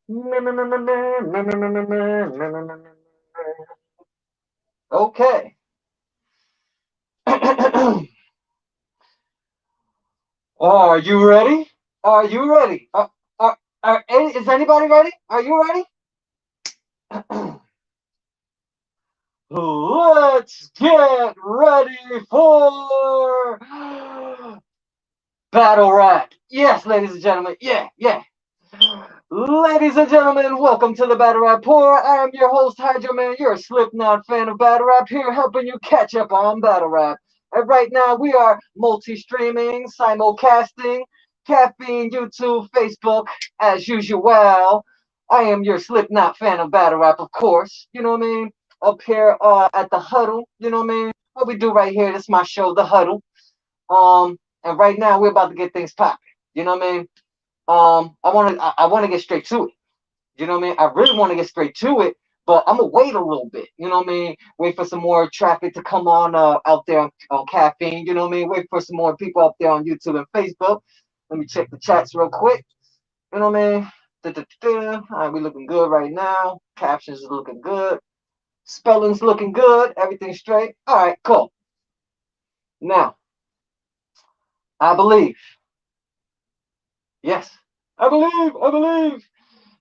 Okay. Are you ready? Are you ready? Is anybody ready? Are you ready? Let's get ready for battle rap. Yes, ladies and gentlemen. Yeah, yeah. Ladies and gentlemen, welcome to the Battle Rap Pour. I am your host, Hydro Man. You're a Slipknot fan of Battle Rap here, helping you catch up on Battle Rap. And right now, we are multi-streaming, simulcasting, caffeine, YouTube, Facebook, as usual. I am your Slipknot fan of Battle Rap, of course. You know what I mean? Up here at the Huddle. You know what I mean? What we do right here, this is my show, the Huddle. And right now, we're about to get things popping. You know what I mean? I want to get straight to it. You know what I mean? I really want to get straight to it, but I'm gonna wait a little bit. You know what I mean? Wait for some more traffic to come on out there on caffeine. You know what I mean? Wait for some more people up there on YouTube and Facebook. Let me check the chats real quick. You know what I mean? Da-da-da-da. All right, we looking good right now. Captions is looking good. Spelling's looking good. Everything's straight. All right, cool. Now, I believe. Yes, I believe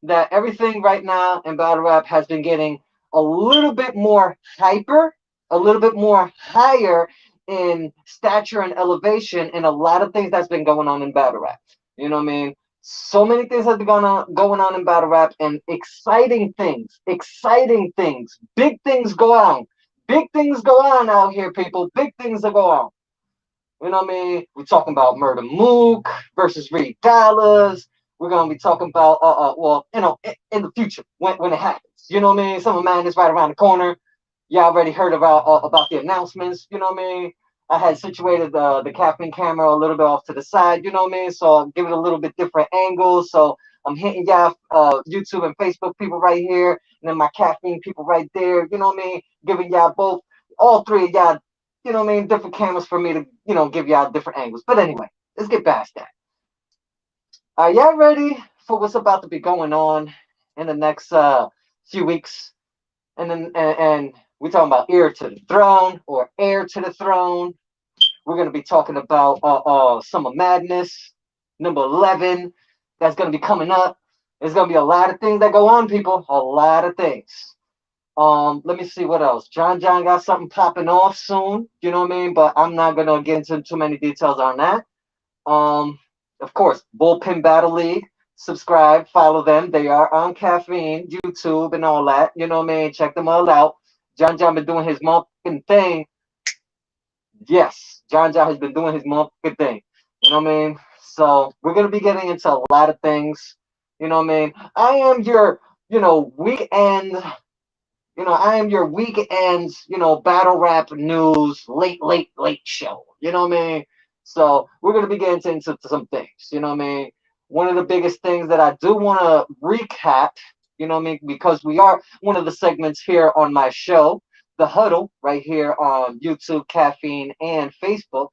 that everything right now in battle rap has been getting a little bit more hyper, a little bit more higher in stature and elevation in a lot of things that's been going on in battle rap. You know what I mean? So many things have been going on in battle rap, and exciting things, big things go on. Big things go on out here, people. Big things that go on. You know what I mean? We're talking about Murder Mook versus Reed Dollars. We're gonna be talking about well, in the future when it happens. You know what I mean? Summer Madness right around the corner. You already heard about the announcements. You know what I mean? I had situated the caffeine camera a little bit off to the side. You know what I mean? So I'm giving it a little bit different angles. So I'm hitting y'all YouTube and Facebook people right here, and then my caffeine people right there. You know what I mean? Giving y'all both, all three of y'all, you know what I mean, different cameras for me to, give y'all different angles. But anyway, let's get past that. Are y'all ready for what's about to be going on in the next few weeks? And we're talking about heir to the throne or heir to the throne. We're gonna be talking about Summer Madness, number 11. That's gonna be coming up. There's gonna be a lot of things that go on, people. A lot of things. Let me see what else. John got something popping off soon. You know what I mean? But I'm not gonna get into too many details on that. Um, of course, Bullpen Battle League. Subscribe, follow them. They are on caffeine, YouTube, and all that. You know what I mean? Check them all out. John been doing his motherfucking thing. Yes, John has been doing his motherfucking thing. You know what I mean? So we're gonna be getting into a lot of things. You know what I mean? I am your, weekend I am your weekend, battle rap news, late show. You know what I mean? So we're gonna be getting into some things. You know what I mean? One of the biggest things that I do want to recap, you know what I mean, because we are one of the segments here on my show, the Huddle, right here on YouTube, Caffeine, and Facebook.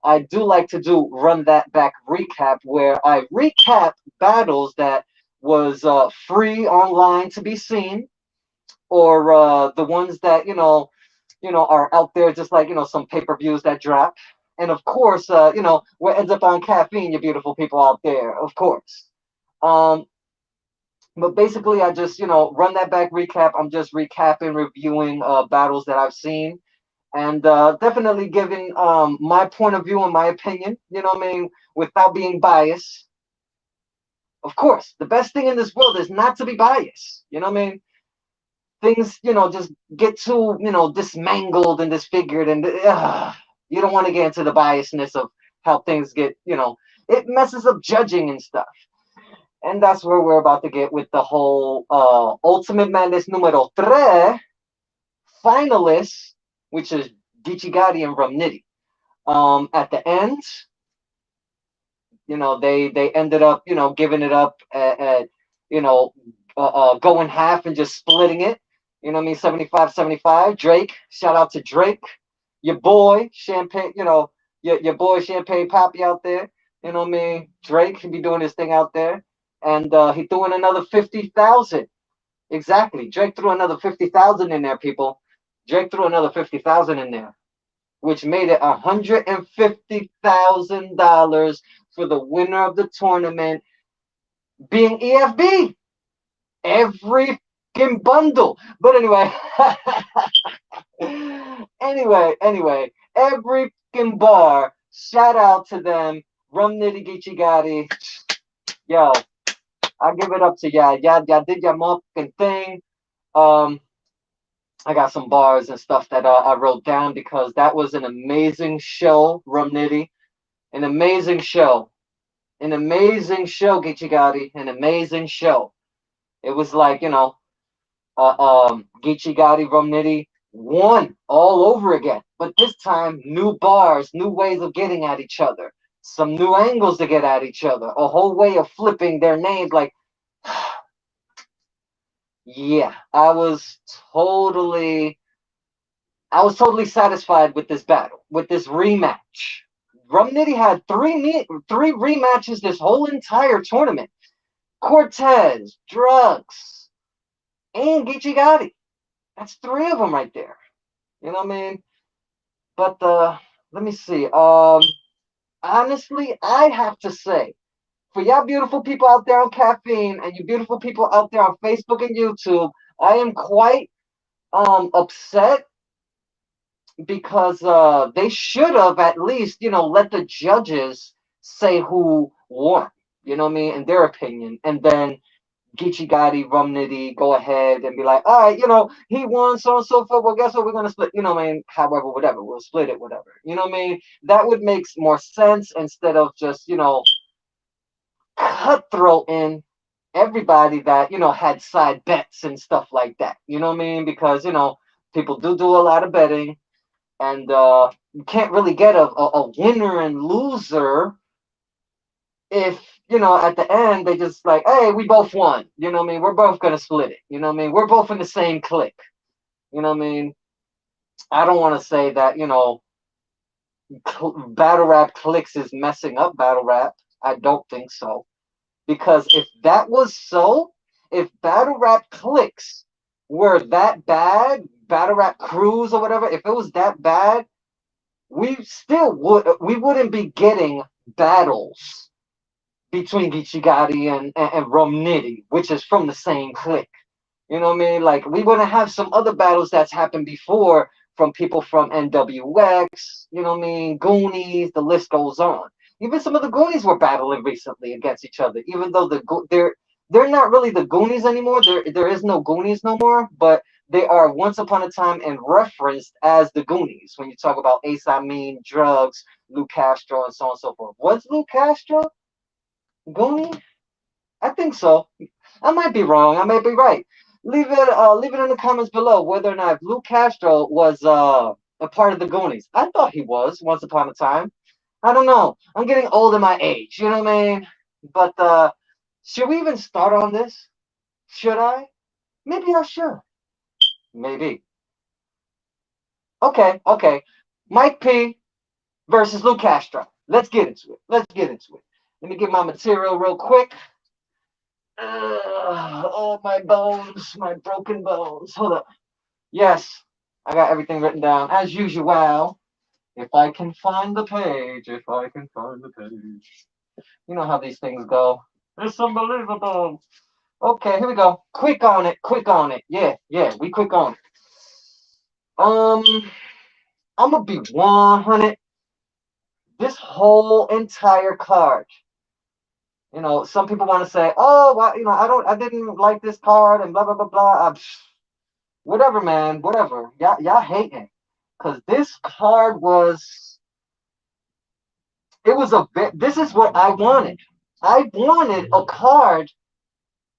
I do like to do Run That Back recap, where I recap battles that was free online to be seen, or the ones that are out there, just like some pay-per-views that drop. And of course, what ends up on caffeine, you beautiful people out there, of course. um but basically, I just run that back recap. I'm just recapping, reviewing battles that I've seen, and definitely giving my point of view and my opinion, you know what I mean, without being biased. Of course, the best thing in this world is not to be biased, you know what I mean. Things, just get too, dismangled and disfigured, and you don't want to get into the biasness of how things get, it messes up judging and stuff. And that's where we're about to get with the whole Ultimate Madness numero 3 finalists, which is Gichigari and Rumnitty. At the end, they ended up, giving it up at you know, going half and just splitting it. You know what I mean? 75-75. Drake, shout out to Drake, your boy Champagne. Your boy Champagne Poppy out there. You know what I mean? Drake can be doing his thing out there. and he threw in another 50,000. Exactly, Drake threw another 50,000 in there, people. Drake threw another 50,000 in there, which made it $150,000 for the winner of the tournament being EFB. Every fucking bundle. But anyway, anyway, every fucking bar. Shout out to them. Rum Nitty Geechee Gotti. Yo, I give it up to y'all. Y'all did your motherfucking thing. I got some bars and stuff that I wrote down because that was an amazing show, Rum Nitty. An amazing show. An amazing show, Geechee Gotti. An amazing show. It was like, Geechee Gotti, Rum Nitty won all over again. But this time, new bars, new ways of getting at each other, some new angles to get at each other, a whole way of flipping their names. Like, yeah, I was totally satisfied with this battle, with this rematch. Rum Nitty had three rematches this whole entire tournament. Cortez, Drugs, and Geechee Gotti. That's three of them right there. You know what I mean? But let me see. Honestly, I have to say, for y'all beautiful people out there on Caffeine and you beautiful people out there on Facebook and YouTube, I am quite upset because they should have at least, let the judges say who won. You know what I mean? In their opinion, and then Geechee Gotti, Rum Nitty, go ahead and be like, all right, he won, so on and so forth. Well, guess what? We're going to split, what I mean? However, whatever. We'll split it, whatever. You know what I mean? That would make more sense instead of just, cutthroat in everybody that, had side bets and stuff like that. You know what I mean? Because, people do a lot of betting and you can't really get a winner and loser if at the end they just like, hey, we both won. You know what I mean? We're both gonna split it. You know what I mean? We're both in the same clique. You know what I mean? I don't want to say that battle rap cliques is messing up battle rap. I don't think so, because if that was so, if battle rap cliques were that bad, battle rap crews or whatever, if it was that bad, we wouldn't be getting battles between Geechee Gotti and Rum Nitty, which is from the same clique. You know what I mean? Like, we wouldn't have some other battles that's happened before from people from NWX, you know what I mean? Goonies, the list goes on. Even some of the Goonies were battling recently against each other, even though they're not really the Goonies anymore. There is no Goonies no more, but they are once upon a time and referenced as the Goonies when you talk about Ace Amin, Drugs, Lou Castro, and so on and so forth. Was Lou Castro Goonie? I think so. I might be wrong. I might be right. Leave it in the comments below whether or not Lou Castro was a part of the Goonies. I thought he was once upon a time. I don't know. I'm getting old in my age. You know what I mean? But should we even start on this? Should I? Maybe I should. Maybe. Okay. Mike P versus Lou Castro. Let's get into it. Let me get my material real quick. Oh, my bones, my broken bones. Hold up. Yes, I got everything written down as usual. If I can find the page. You know how these things go. It's unbelievable. Okay, here we go. Quick on it. Yeah, we quick on it. I'm gonna be 100. This whole entire card. Some people want to say, oh, well, I didn't like this card and blah blah blah blah. Whatever, man, whatever. Y'all hating, cause this card was. It was a bit. This is what I wanted. I wanted a card.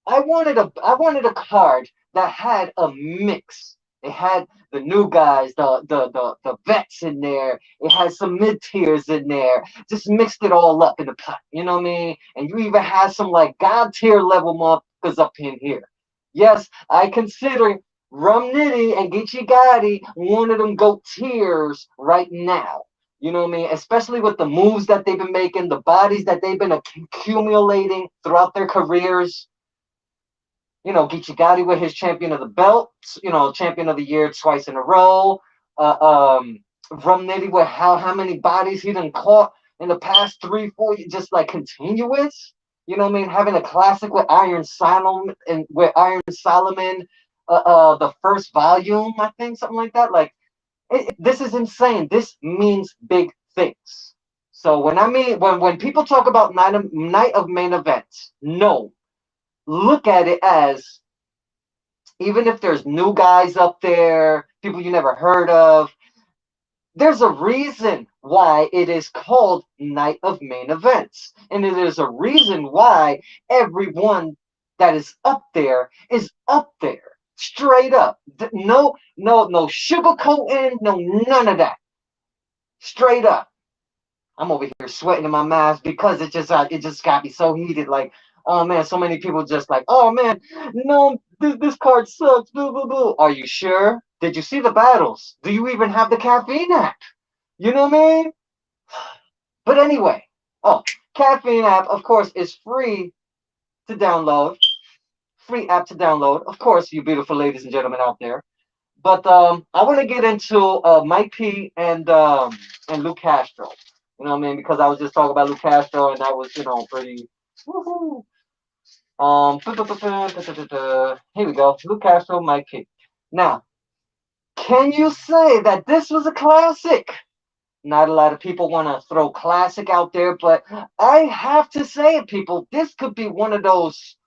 I wanted a card that had a mix. It had the new guys, the vets in there. It had some mid tiers in there. Just mixed it all up in the pot. You know what I mean? And you even had some like god tier level motherfuckers up in here. Yes, I consider Rum Nitty and Geechee Gotti one of them GOAT tiers right now. You know what I mean? Especially with the moves that they've been making, the bodies that they've been accumulating throughout their careers. You know, Geechee Gotti with his champion of the belt, you know, champion of the year twice in a row. Rum Nitty with how many bodies he done caught in the past 3, 4 years, just like continuous. You know what I mean? Having a classic with Iron Solomon and with Iron Solomon, the first volume, I think, something like that. Like this is insane. This means big things. So when I mean when people talk about night of main events, no, look at it as even if there's new guys up there, people you never heard of, there's a reason why it is called Night of Main Events. And it is a reason why everyone that is up there is up there. Straight up. No sugarcoating, no none of that. Straight up. I'm over here sweating in my mask because it just got me so heated. Like, oh man, so many people just like, oh man, no, this card sucks. Boo boo boo. Are you sure? Did you see the battles? Do you even have the caffeine app? You know what I mean? But anyway, oh, caffeine app, of course, is free to download. Free app to download, of course, you beautiful ladies and gentlemen out there. But I want to get into Mike P and Luke Castro. You know what I mean? Because I was just talking about Luke Castro, and that was, you know, pretty. Woohoo. Here we go. Luke Castro, Mike P. Now, can you say that this was a classic? Not a lot of people want to throw classic out there, but I have to say it, people. This could be one of those.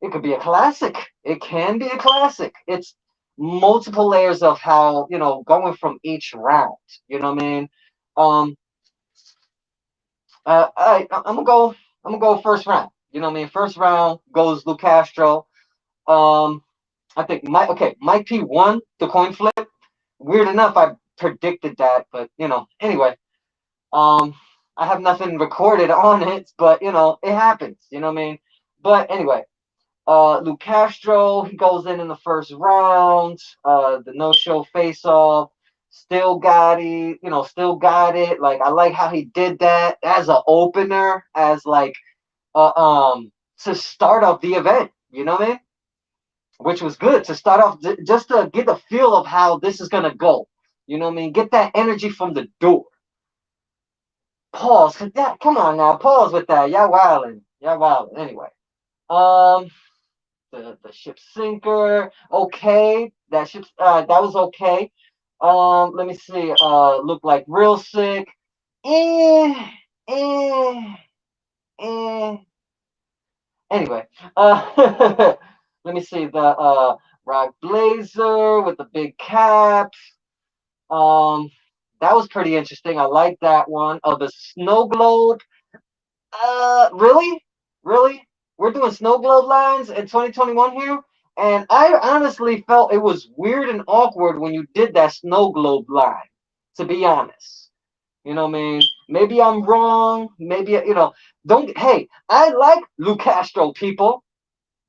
It could be a classic. It can be a classic. It's multiple layers of how, you know, going from each round. You know what I mean? I'm gonna go first round. You know what I mean? First round goes Luke Castro. I think Mike P won the coin flip. Weird enough, I predicted that, but you know, anyway. I have nothing recorded on it, but you know, it happens. You know what I mean? But anyway, Luke Castro, he goes in the first round. The no-show face-off. Still got it, you know, still got it. Like, I like how he did that as an opener, as like, to start off the event. You know what I mean? Which was good to start off, just to get the feel of how this is gonna go. You know what I mean? Get that energy from the door. Pause. Come on now, pause with that. Y'all wildin'. Y'all wildin'. Anyway, um, the ship sinker. Okay, that was okay. Let me see. Looked like real sick. Eh, eh, eh. Anyway, let me see the Rock Blazer with the big cap. Um, that was pretty interesting. I like that one. Oh, the snow globe. Really? Really? We're doing snow globe lines in 2021 here? And I honestly felt it was weird and awkward when you did that snow globe line, to be honest. You know what I mean? Maybe I'm wrong. Maybe, you know, hey, I like Luke Castro, people.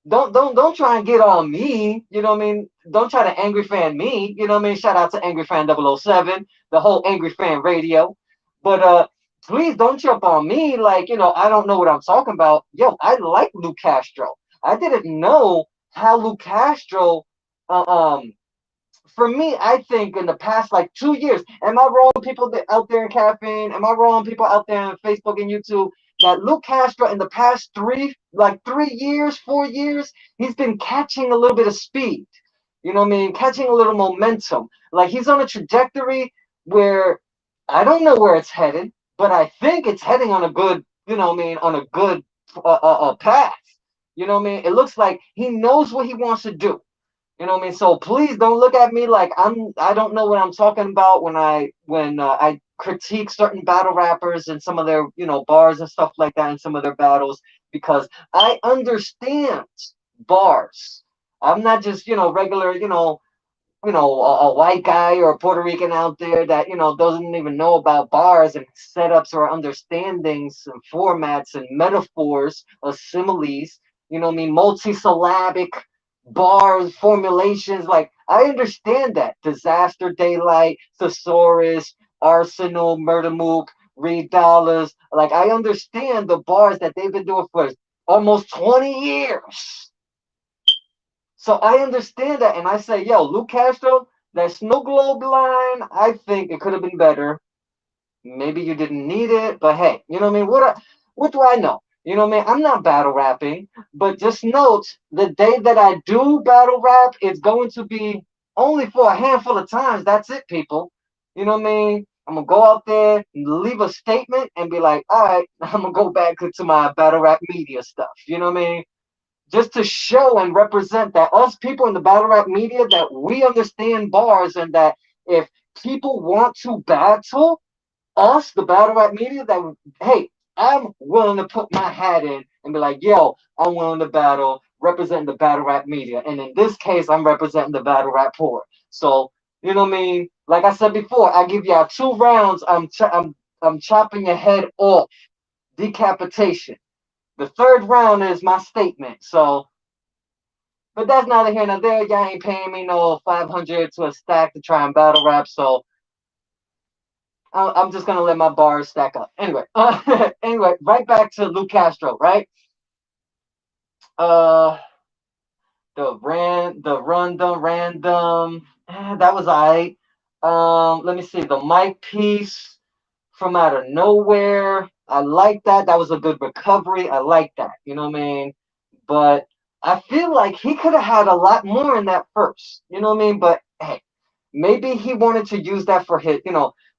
Don't try and get on me. You know what I mean? Don't try to angry fan me. You know what I mean? Shout out to Angry Fan 007, the whole Angry Fan Radio. But please don't jump on me like, you know, I don't know what I'm talking about. Yo, I like Luke Castro. I didn't know how Luke Castro for me, I think in the past like 2 years, am I wrong, people out there in caffeine? Am I wrong, people out there on Facebook and YouTube? That Luke Castro in the past 3 years, 4 years, he's been catching a little bit of speed. You know what I mean? Catching a little momentum. Like he's on a trajectory where I don't know where it's headed, but I think it's heading on a good, you know what I mean, on a good path. You know what I mean? It looks like he knows what he wants to do. You know what I mean? So please don't look at me like I don't know what I'm talking about when I critique certain battle rappers and some of their, you know, bars and stuff like that in some of their battles, because I understand bars. I'm not just, you know, regular, a white guy or a Puerto Rican out there that, you know, doesn't even know about bars and setups or understandings and formats and metaphors or similes, you know what I mean, multisyllabic bars, formulations. Like, I understand that. Disaster Daylight, Thesaurus, Arsenal, Murder Mook, Reed Dollars. Like, I understand the bars that they've been doing for almost 20 years. So I understand that, and I say, yo, Luke Castro, that snow globe line, I think it could have been better. Maybe you didn't need it, but hey, you know what I mean? What do I know? You know what I mean? I'm not battle rapping, but just note the day that I do battle rap, it's going to be only for a handful of times. That's it, people. You know what I mean? I'm gonna go out there, leave a statement, and be like, all right, I'm gonna go back to my battle rap media stuff. You know what I mean? Just to show and represent that us people in the battle rap media, that we understand bars, and that if people want to battle us, the battle rap media, that hey, I'm willing to put my hat in and be like, yo, I'm willing to battle, representing the battle rap media. And in this case, I'm representing the battle rap poor. So, you know what I mean? Like I said before, I give y'all 2 rounds. I'm chopping your head off. Decapitation. The 3rd round is my statement. So, but that's neither here nor there. Y'all ain't paying me no 500 to a stack to try and battle rap. So I'm just gonna let my bars stack up. Anyway, anyway, right back to Luke Castro, right? Uh, the random, that was alright. Let me see, the mic piece from out of nowhere. I like that. That was a good recovery. I like that. You know what I mean? But I feel like he could have had a lot more in that first. You know what I mean? But hey, maybe he wanted to use that for his,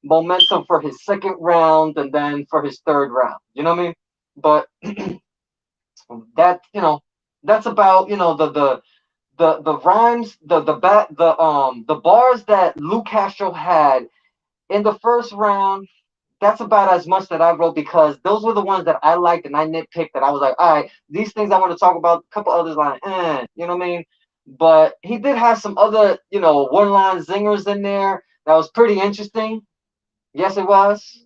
momentum for his 2nd round and then for his 3rd round. You know what I mean? But that, that's about, the rhymes, the bars that Luke Castro had in the 1st round. That's about as much that I wrote, because those were the ones that I liked and I nitpicked, that I was like, all right, these things I want to talk about. A couple others like, you know what I mean? But he did have some other, one-line zingers in there that was pretty interesting. Yes, it was.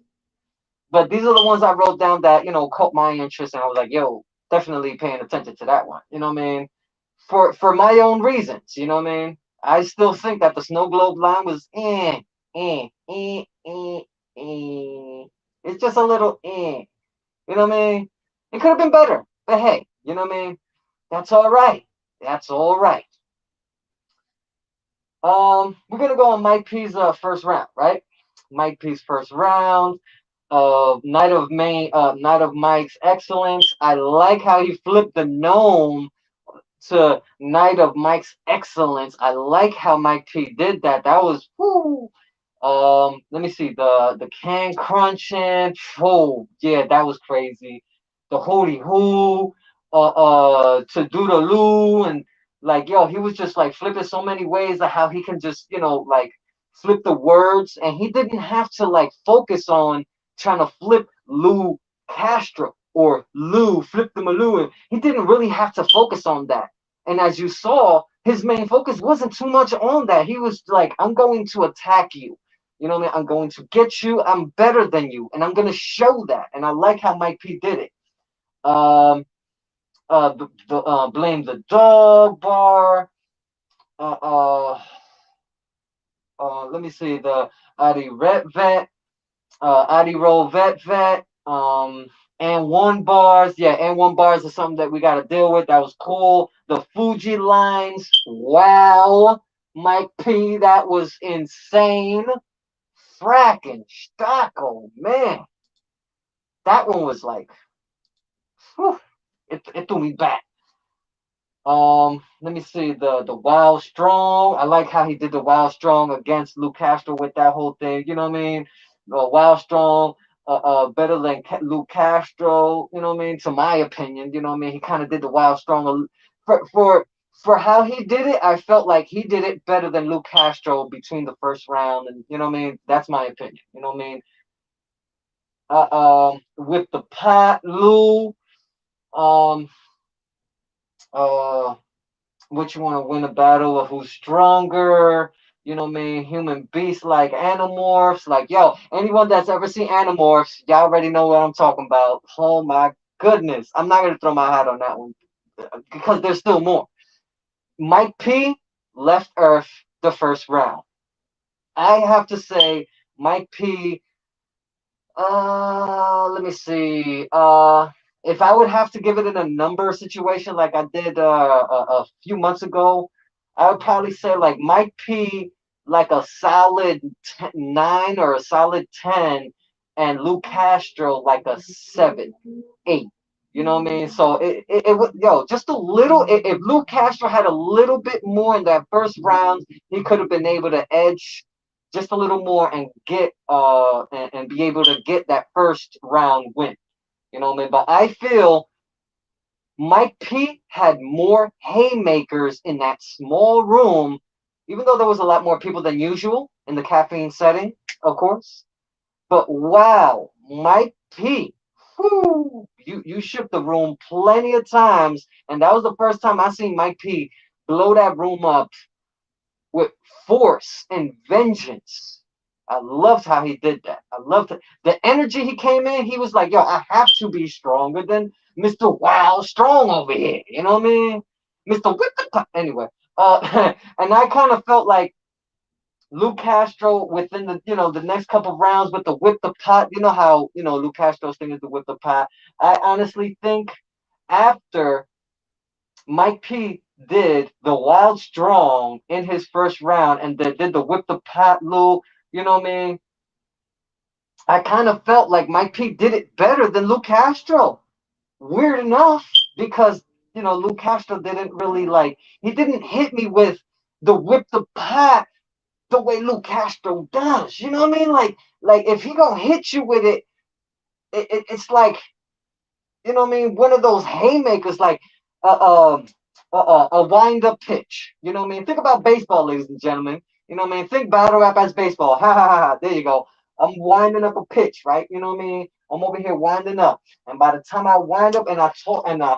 But these are the ones I wrote down that, caught my interest, and I was like, yo, definitely paying attention to that one. You know what I mean? For my own reasons, you know what I mean? I still think that the snow globe line was eh, eh, eh, eh. It's just a little eh. You know what I mean? It could have been better. But hey, you know what I mean? That's all right. That's all right. We're gonna go on Mike P's 1st round, right? Mike P's 1st round. Night of Mike's Excellence. I like how he flipped the gnome to Night of Mike's Excellence. I like how Mike P did that. That was whoo. Let me see, the can crunching. Oh yeah, that was crazy. The hootie hoo, to do the loo, and like, yo, he was just like flipping so many ways of how he can just, like flip the words, and he didn't have to like focus on trying to flip Lou Castro or Lou flip the Malou. He didn't really have to focus on that. And as you saw, his main focus wasn't too much on that. He was like, I'm going to attack you. You know what I mean? I'm going to get you. I'm better than you, and I'm going to show that. And I like how Mike P did it. Blame the dog bar. Uh, uh, Let me see, the Adi Ret Vet, Adi Roll Vet Vet, and 1 bars. Yeah, and 1 bars is something that we got to deal with. That was cool. The Fuji lines. Wow. Mike P, that was insane. Fracking Stocko, man. That one was like, whew, it threw me back. Let me see, the Wild Strong. I like how he did the Wild Strong against Luke Castro with that whole thing. You know what I mean? Wild Strong, better than Luke Castro. You know what I mean? To my opinion, you know what I mean? He kind of did the Wild Strong for how he did it. I felt like he did it better than Luke Castro between the 1st round, and you know what I mean? That's my opinion. You know what I mean? With the Pat Lou, um, what you want to win a battle of who's stronger, you know what I mean? Human beasts like Animorphs, like, yo, anyone that's ever seen Animorphs, y'all already know what I'm talking about. Oh my goodness. I'm not going to throw my hat on that one because there's still more. Mike P left Earth the 1st round. I have to say, Mike P. Let me see. If I would have to give it in a number situation like I did a few months ago, I would probably say like Mike P like a solid 9 or a solid 10, and Luke Castro like a 7, 8. You know what I mean? So it would, yo, just a little. If Luke Castro had a little bit more in that first round, he could have been able to edge just a little more and get and be able to get that first round win. You know what I mean? But I feel Mike P had more haymakers in that small room, even though there was a lot more people than usual in the caffeine setting, of course. But wow, Mike P, whoo, you shook the room plenty of times, and that was the first time I seen Mike P blow that room up with force and vengeance. I loved how he did that. I loved it. The energy he came in, he was like, yo, I have to be stronger than Mr. Wild Strong over here. You know what I mean? Mr. Whip the Pop. Anyway, and I kind of felt like Luke Castro within the, the next couple of rounds with the whip the pot. You know how, Luke Castro's thing is the whip the pot. I honestly think after Mike P did the Wild Strong in his first round and did the whip the pot Lou, you know what I mean? I kind of felt like Mike P did it better than Luke Castro. Weird enough, because Luke Castro didn't really he didn't hit me with the whip the pot the way Luke Castro does. You know what I mean? Like if he gonna hit you with it, it's like, you know what I mean, one of those haymakers, like a wind up pitch. You know what I mean? Think about baseball, ladies and gentlemen. You know what I mean? Think battle rap as baseball. Ha ha ha. There you go. I'm winding up a pitch, right? You know what I mean? I'm over here winding up, and by the time I wind up and I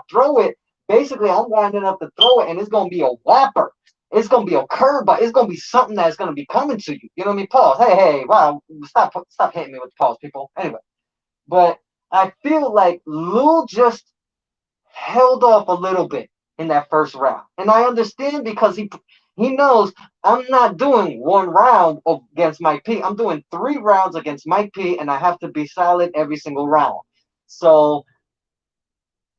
throw it, basically I'm winding up to throw it, and it's gonna be a whopper. It's gonna be a curveball. It's gonna be something that's gonna be coming to you. You know what I mean? Pause. Hey, wow! Stop hitting me with the pause, people. Anyway, but I feel like Lou just held off a little bit in that first round. And I understand, because he knows I'm not doing one round against Mike P. I'm doing 3 rounds against Mike P, and I have to be solid every single round. So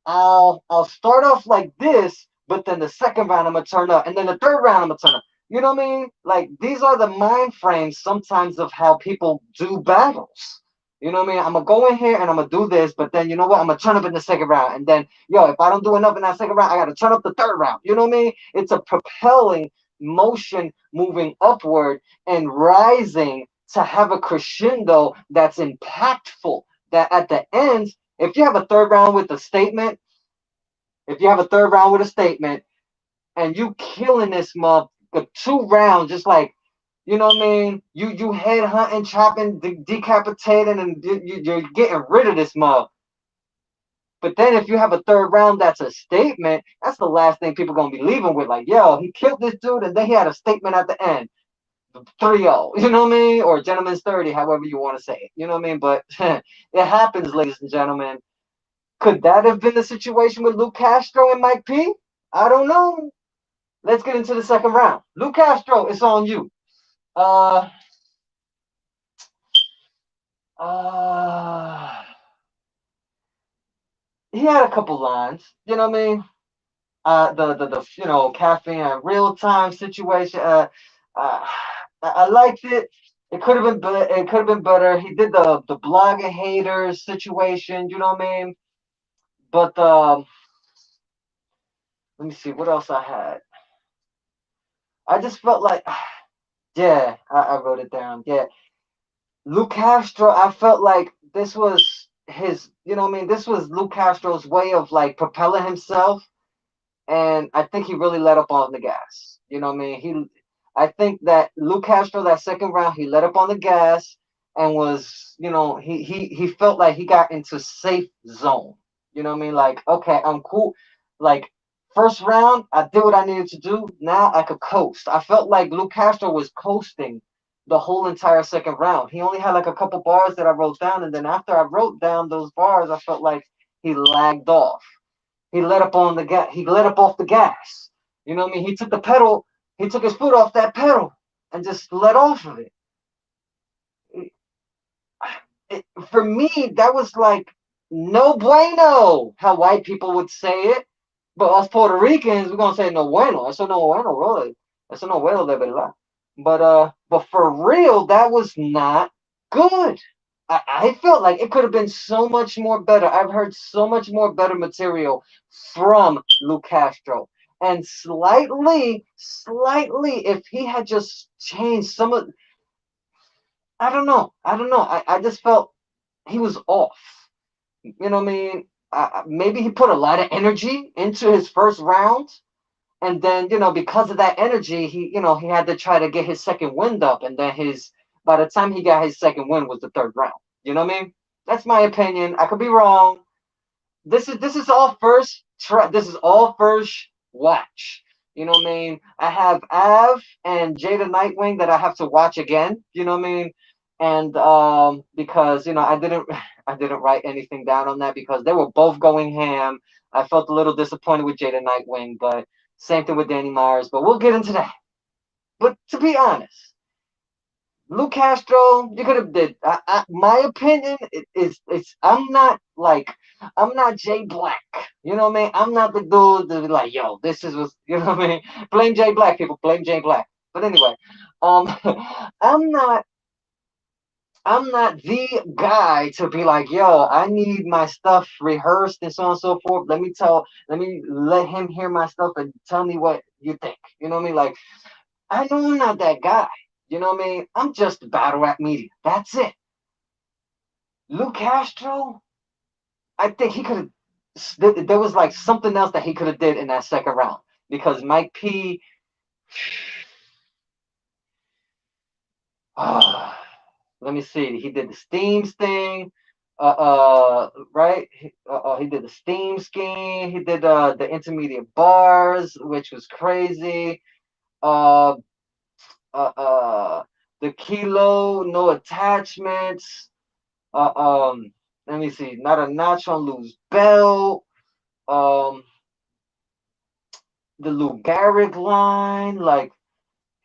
I'll start off like this, but then the second round I'm gonna turn up, and then the third round I'm gonna turn up. You know what I mean? Like, these are the mind frames sometimes of how people do battles. You know what I mean? I'm gonna go in here and I'm gonna do this, but then you know what? I'm gonna turn up in the second round, and then if I don't do enough in that second round, I gotta turn up the third round. You know what I mean? It's a propelling motion, moving upward and rising to have a crescendo that's impactful. That at the end, if you have a third round with a statement, and you killing this mother 2 rounds, just like, you know what I mean? You head hunting, chopping, decapitating, and you're getting rid of this mug. But then if you have a third round that's a statement, that's the last thing people gonna be leaving with. Like, yo, he killed this dude, and then he had a statement at the end. 3-0, you know what I mean? Or gentleman's 30, however you want to say it. You know what I mean? But it happens, ladies and gentlemen. Could that have been the situation with Luke Castro and Mike P? I don't know. Let's get into the second round. Luke Castro, it's on you. He had a couple lines, you know what I mean? The caffeine real time situation. I liked it. It could have been It could have been better. He did the blogging haters situation, you know what I mean? But let me see what else I had. I just felt like, yeah, I wrote it down. Yeah, Luke Castro. I felt like this was his, you know what I mean? This was Luke Castro's way of propelling himself. And I think he really let up on the gas. You know what I mean? I think that Luke Castro, that second round, he let up on the gas and was, he felt like he got into safe zone. You know what I mean? Like, okay, I'm cool. Like, first round, I did what I needed to do. Now I could coast. I felt like Luke Castro was coasting the whole entire second round. He only had like a couple bars that I wrote down, and then after I wrote down those bars, I felt like he lagged off. He let up on the gas. He let up off the gas. You know what I mean? He took the pedal. He took his foot off that pedal and just let off of it. for me, that was like no bueno, how white people would say it. But us Puerto Ricans, we're gonna say no bueno. Eso no bueno, really. Eso no bueno de verdad. But for real, that was not good. I felt like it could have been so much more better. I've heard so much more better material from Luke Castro. And slightly, if he had just changed some of, I don't know. I don't know. I just felt he was off. You know what I mean? Maybe he put a lot of energy into his first round, and then because of that energy, he had to try to get his second wind up, and then by the time he got his second win was the third round. You know what I mean? That's my opinion. I could be wrong. This is all first try. This is all first watch. You know what I mean? I have Av and Jada Nightwing that I have to watch again. You know what I mean? And because I didn't write anything down on that because they were both going ham. I felt a little disappointed with Jada Nightwing, but same thing with Danny Myers. But we'll get into that. But to be honest, Luke Castro, you could have did. My opinion is I'm not Jay Black. You know what I mean? I'm not the dude that be like, yo, this is what you know what I mean. Blame Jay Black, people. Blame Jay Black. But anyway, um, I'm not I'm not the guy to be like, yo, I need my stuff rehearsed and so on and so forth. Let me let him hear my stuff and tell me what you think. You know what I mean? Like, I know I'm not that guy. You know what I mean? I'm just battle rap media. That's it. Luke Castro, I think he could have. There was like something else that he could have did in that second round because Mike P. Let me see. He did the Steams thing. Right? He did the Steam scheme. He did the intermediate bars, which was crazy. Uh, uh, uh, the kilo, no attachments. Uh, um, Let me see. Not a notch on Lou's belt. Um, the Lou Gehrig line, like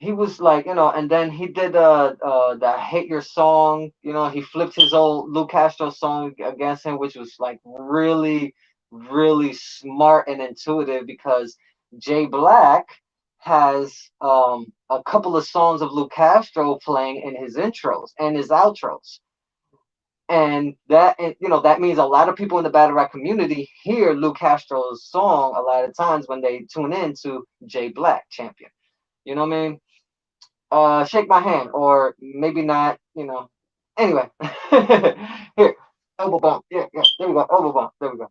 he was like, and then he did the Hate Your Song. He flipped his old Lou Castro song against him, which was like really, really smart and intuitive because Jay Black has a couple of songs of Lou Castro playing in his intros and his outros. And that means a lot of people in the battle rap community hear Lou Castro's song a lot of times when they tune in to Jay Black champion. You know what I mean? Shake my hand, or maybe not. Anyway, here, elbow bump. Yeah, there we go, elbow bump. There we go.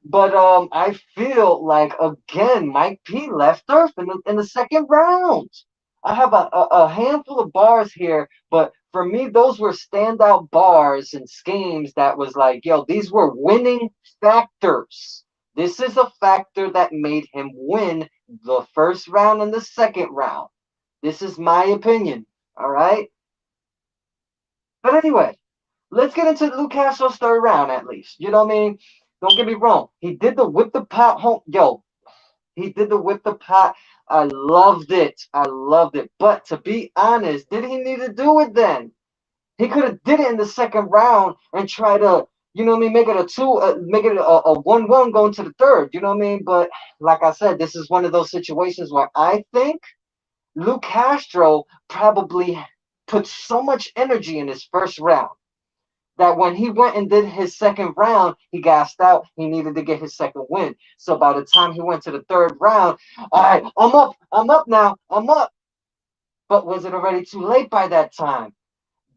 But I feel like again, Mike P left Earth in the second round. I have a handful of bars here, but for me, those were standout bars and schemes that was like, yo, these were winning factors. This is a factor that made him win the first round and the second round. This is my opinion. All right. But anyway, let's get into Luke Castro's third round at least. You know what I mean? Don't get me wrong. He did the whip the pot home. Yo, he did the whip the pot. I loved it. I loved it. But to be honest, did he need to do it then? He could have did it in the second round and try to, make it a two, make it a 1-1 going to the third. You know what I mean? But like I said, this is one of those situations where I think Luke Castro probably put so much energy in his first round that when he went and did his second round, he gassed out. He needed to get his second win. So by the time he went to the third round, all right, I'm up now, I'm up. But was it already too late by that time?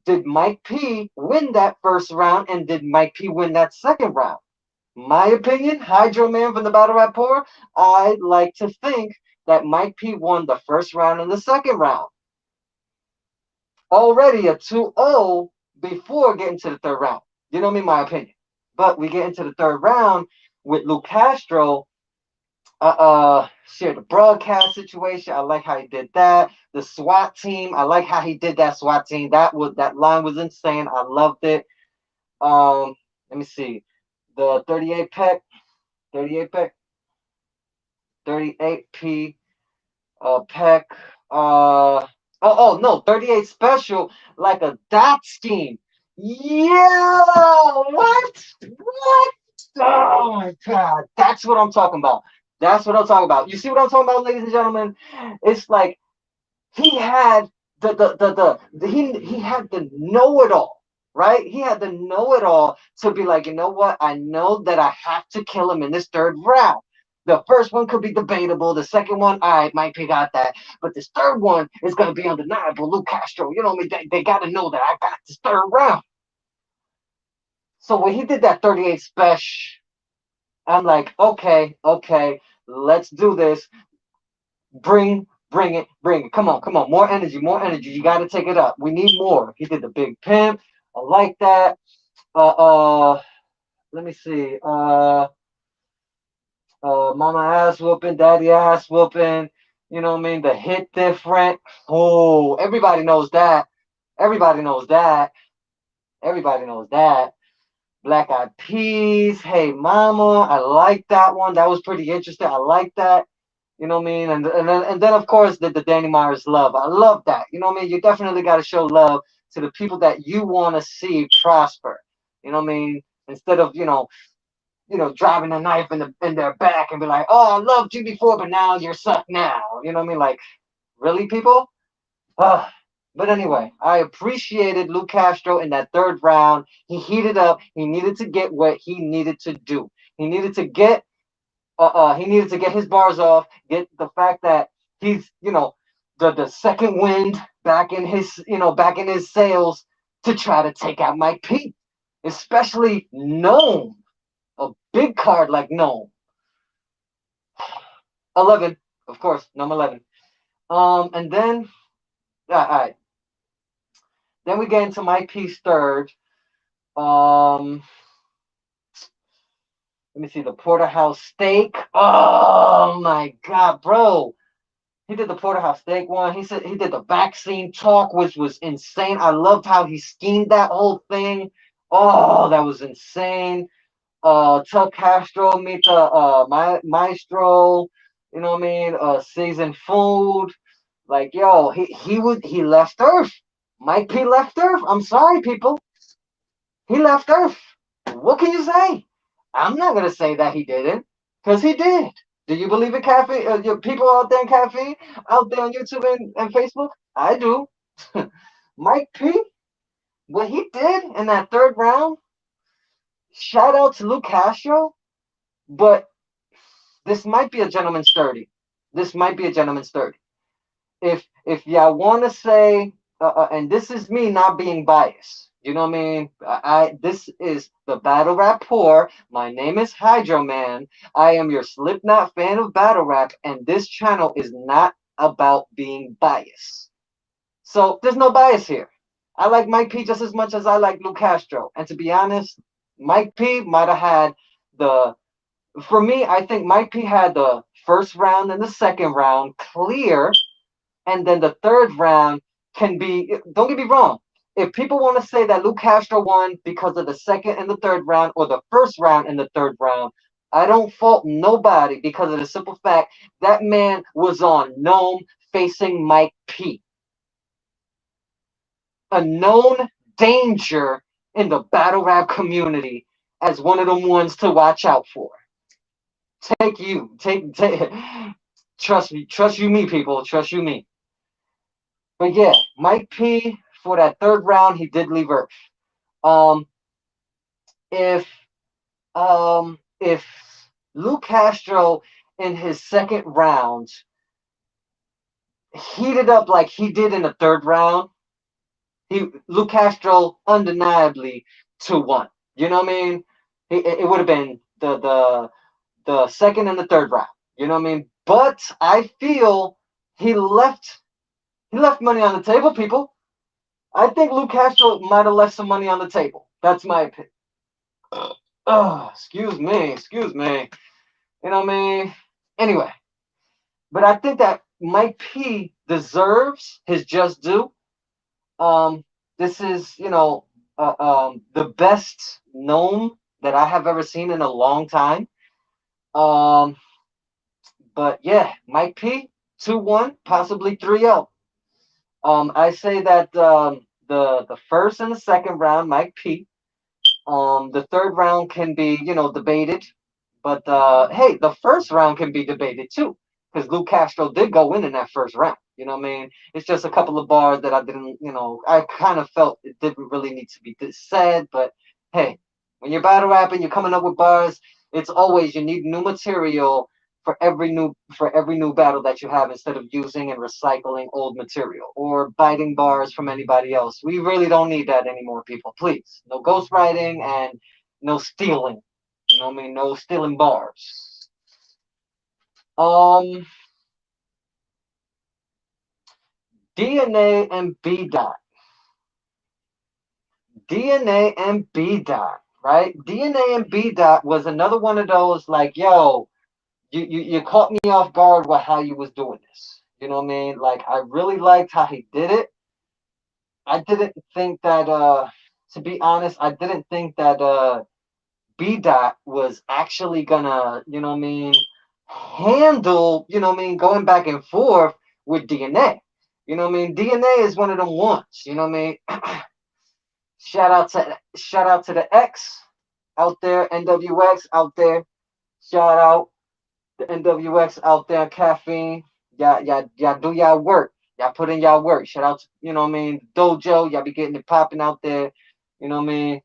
Did Mike P win that first round, and did Mike P win that second round? My opinion, Hydro Man from the Battle Rap Poor, I'd like to think that Mike P won the first round and the second round. Already a 2-0 before getting to the third round. You know what I mean? My opinion. But we get into the third round with Luke Castro. Share the broadcast situation. I like how he did that. The SWAT team. I like how he did that SWAT team. That line was insane. I loved it. Let me see. The 38 pack, 38 pack, 38p pack. Oh no, 38 special, like a dot scheme. Yeah, what? What? Oh my God, that's what I'm talking about. That's what I'm talking about. You see what I'm talking about, ladies and gentlemen? It's like he had he had the know-it-all, right? He had the know-it-all to be like, you know what? I know that I have to kill him in this third round. The first one could be debatable. The second one, all right, might pick out that. But this third one is going to be undeniable. Luke Castro, you know what I mean? They got to know that I got this third round. So when he did that 38 special, I'm like, okay, okay, let's do this. Bring it. Come on, come on. More energy, more energy. You got to take it up. We need more. He did the big pimp. I like that. Let me see. Mama ass whooping, daddy ass whooping. You know what I mean? The hit different. Oh, everybody knows that. Everybody knows that. Everybody knows that. Black Eyed Peas. Hey, mama. I like that one. That was pretty interesting. I like that. You know what I mean? And then of course the Danny Myers love. I love that. You know what I mean? You definitely got to show love to the people that you want to see prosper. You know what I mean? Instead of driving a knife in their back and be like, oh, I loved you before, but now you're sucked now. You know what I mean? Like, really, people? Uh, but anyway, I appreciated Luke Castro in that third round. He heated up. He needed to get what he needed to do. He needed to get he needed to get his bars off, get the fact that he's, the second wind back in his sails to try to take out Mike P. Especially Gnome, a big card like Gnome. 11, of course, number 11. And then, all right, then we get into Mike P's third. Um, Let me see, the porterhouse steak. Oh my God, bro. He did the porterhouse steak one. He said he did the vaccine talk, which was insane. I loved how he schemed that whole thing. Oh, that was insane. Chuck Castro meet the maestro. You know what I mean? Seasoned food. Like, yo, he left Earth. Mike P left Earth. I'm sorry, people. He left Earth. What can you say? I'm not gonna say that he didn't, because he did. Do you believe in caffeine? Your people out there in caffeine, out there on YouTube and Facebook? I do. Mike P, what he did in that third round, shout out to Luke Castro, but this might be a gentleman's 30. This might be a gentleman's 30. If y'all want to say, and this is me not being biased. You know what I mean? This is the battle rap poor. My name is Hydro Man. I am your Slipknot fan of battle rap, and this channel is not about being biased. So there's no bias here. I like Mike P just as much as I like Luke Castro. And to be honest, Mike P might have had the for me, I think Mike P had the first round and the second round clear, and then the third round can be. Don't get me wrong. If people want to say that Luke Castro won because of the second and the third round, or the first round and the third round, I don't fault nobody because of the simple fact that man was on Gnome facing Mike P, a known danger in the battle rap community as one of them ones to watch out for. Take trust me, trust you me, people, trust you me. But yeah, Mike P for that third round, he did leave Earth. Um, if if Luke Castro in his second round heated up like he did in the third round, Luke Castro undeniably 2-1. You know what I mean? It would have been the second and the third round. You know what I mean? But I feel he left money on the table, people. I think Luke Castro might have left some money on the table. That's my opinion. Excuse me, excuse me. You know what I mean? Anyway, but I think that Mike P deserves his just due. Um, this is, the best gnome that I have ever seen in a long time. Um, but yeah, Mike P 2-1, possibly 3-0. I say that the first and the second round might P. The third round can be, you know, debated, but hey, the first round can be debated too, because Lou Castro did go in that first round. You know what I mean? It's just a couple of bars that I didn't, you know, I kind of felt it didn't really need to be said. But hey, when you're battle rapping, you're coming up with bars. It's always you need new material for every new battle that you have, instead of using and recycling old material or biting bars from anybody else. We really don't need that anymore, people. Please, no ghostwriting and no stealing. You know what I mean? No stealing bars. DNA and B dot. DNA and B dot, right? DNA and B dot was another one of those, like, yo, you caught me off guard with how you was doing this. You know what I mean? Like, I really liked how he did it. I didn't think that to be honest, I didn't think that B dot was actually gonna, you know what I mean, handle, you know what I mean, going back and forth with DNA. You know what I mean? DNA is one of them ones, you know what I mean? shout out to the X out there, NWX out there. Shout out the NWX out there, caffeine. Y'all do y'all work. Y'all put in y'all work. Shout out to, you know what I mean, dojo. Y'all be getting it popping out there. You know what I mean?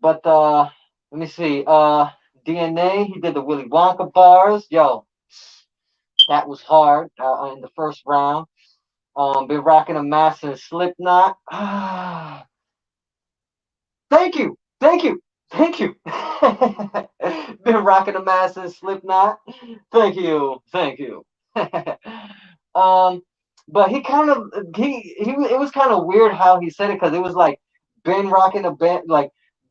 But let me see. DNA, he did the Willy Wonka bars. Yo, that was hard in the first round. Been rocking a mask and Slipknot. Thank you. Thank you. Thank you. Been rocking a mask and Slipknot. Thank you. Thank you. But he kind of it was kind of weird how he said it, because it was like been rocking a band, like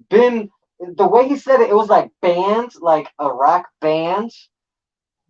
been, the way he said it, it was like bands, like a rock band.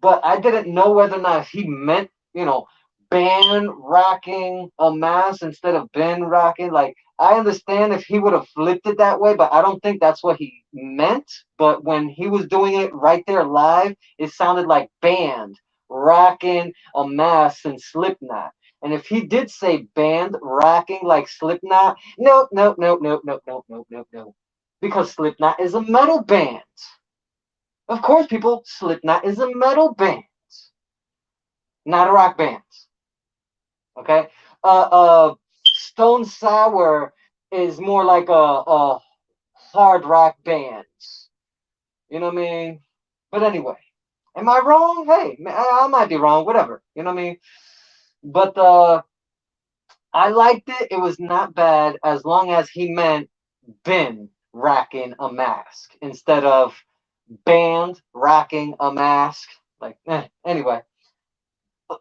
But I didn't know whether or not he meant, you know, band rocking a mask instead of Ben rocking. Like, I understand if he would have flipped it that way, but I don't think that's what he meant. But when he was doing it right there live, it sounded like band rocking a mask and Slipknot. And if he did say band rocking like Slipknot, no, no, no, no, no, no, no, no, no. Because Slipknot is a metal band. Of course, people, Slipknot is a metal band, not a rock band. Okay? Stone Sour is more like a hard rock band. You know what I mean? But anyway, am I wrong? Hey, I might be wrong, whatever. You know what I mean? But I liked it. It was not bad, as long as he meant Ben rocking a mask instead of band rocking a mask. Like, anyway.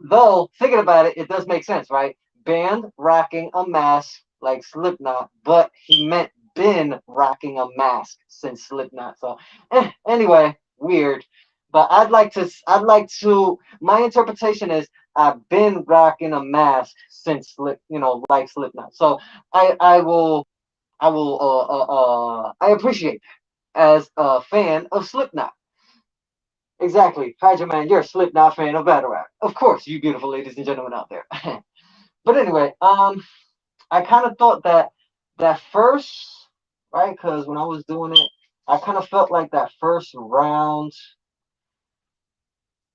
Though, thinking about it, it does make sense, right? Band rocking a mask like Slipknot, but he meant Ben rocking a mask since Slipknot. So, anyway, weird. But I'd like to, my interpretation is I've been rocking a mask since, like Slipknot. So I appreciate that as a fan of Slipknot. Exactly. Hydra Man, you're a Slipknot fan of battle rap. Of course, you beautiful ladies and gentlemen out there. But anyway, I kind of thought that first, right, because when I was doing it, I kind of felt like that first round,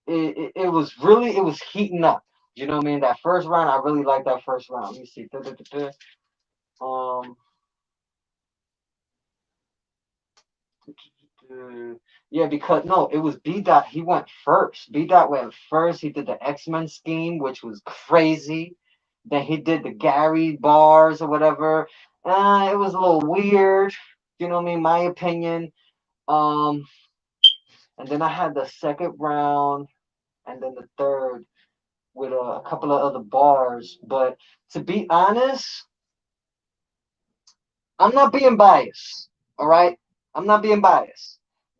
it was heating up. You know what I mean? That first round, I really liked that first round. Let me see. Yeah, because no, it was B Dot. He went first. B Dot went first. He did the X-Men scheme, which was crazy. Then he did the Gary bars or whatever. It was a little weird. You know what I mean? My opinion. And then I had the second round, and then the third with a couple of other bars. But to be honest, I'm not being biased. All right, I'm not being biased.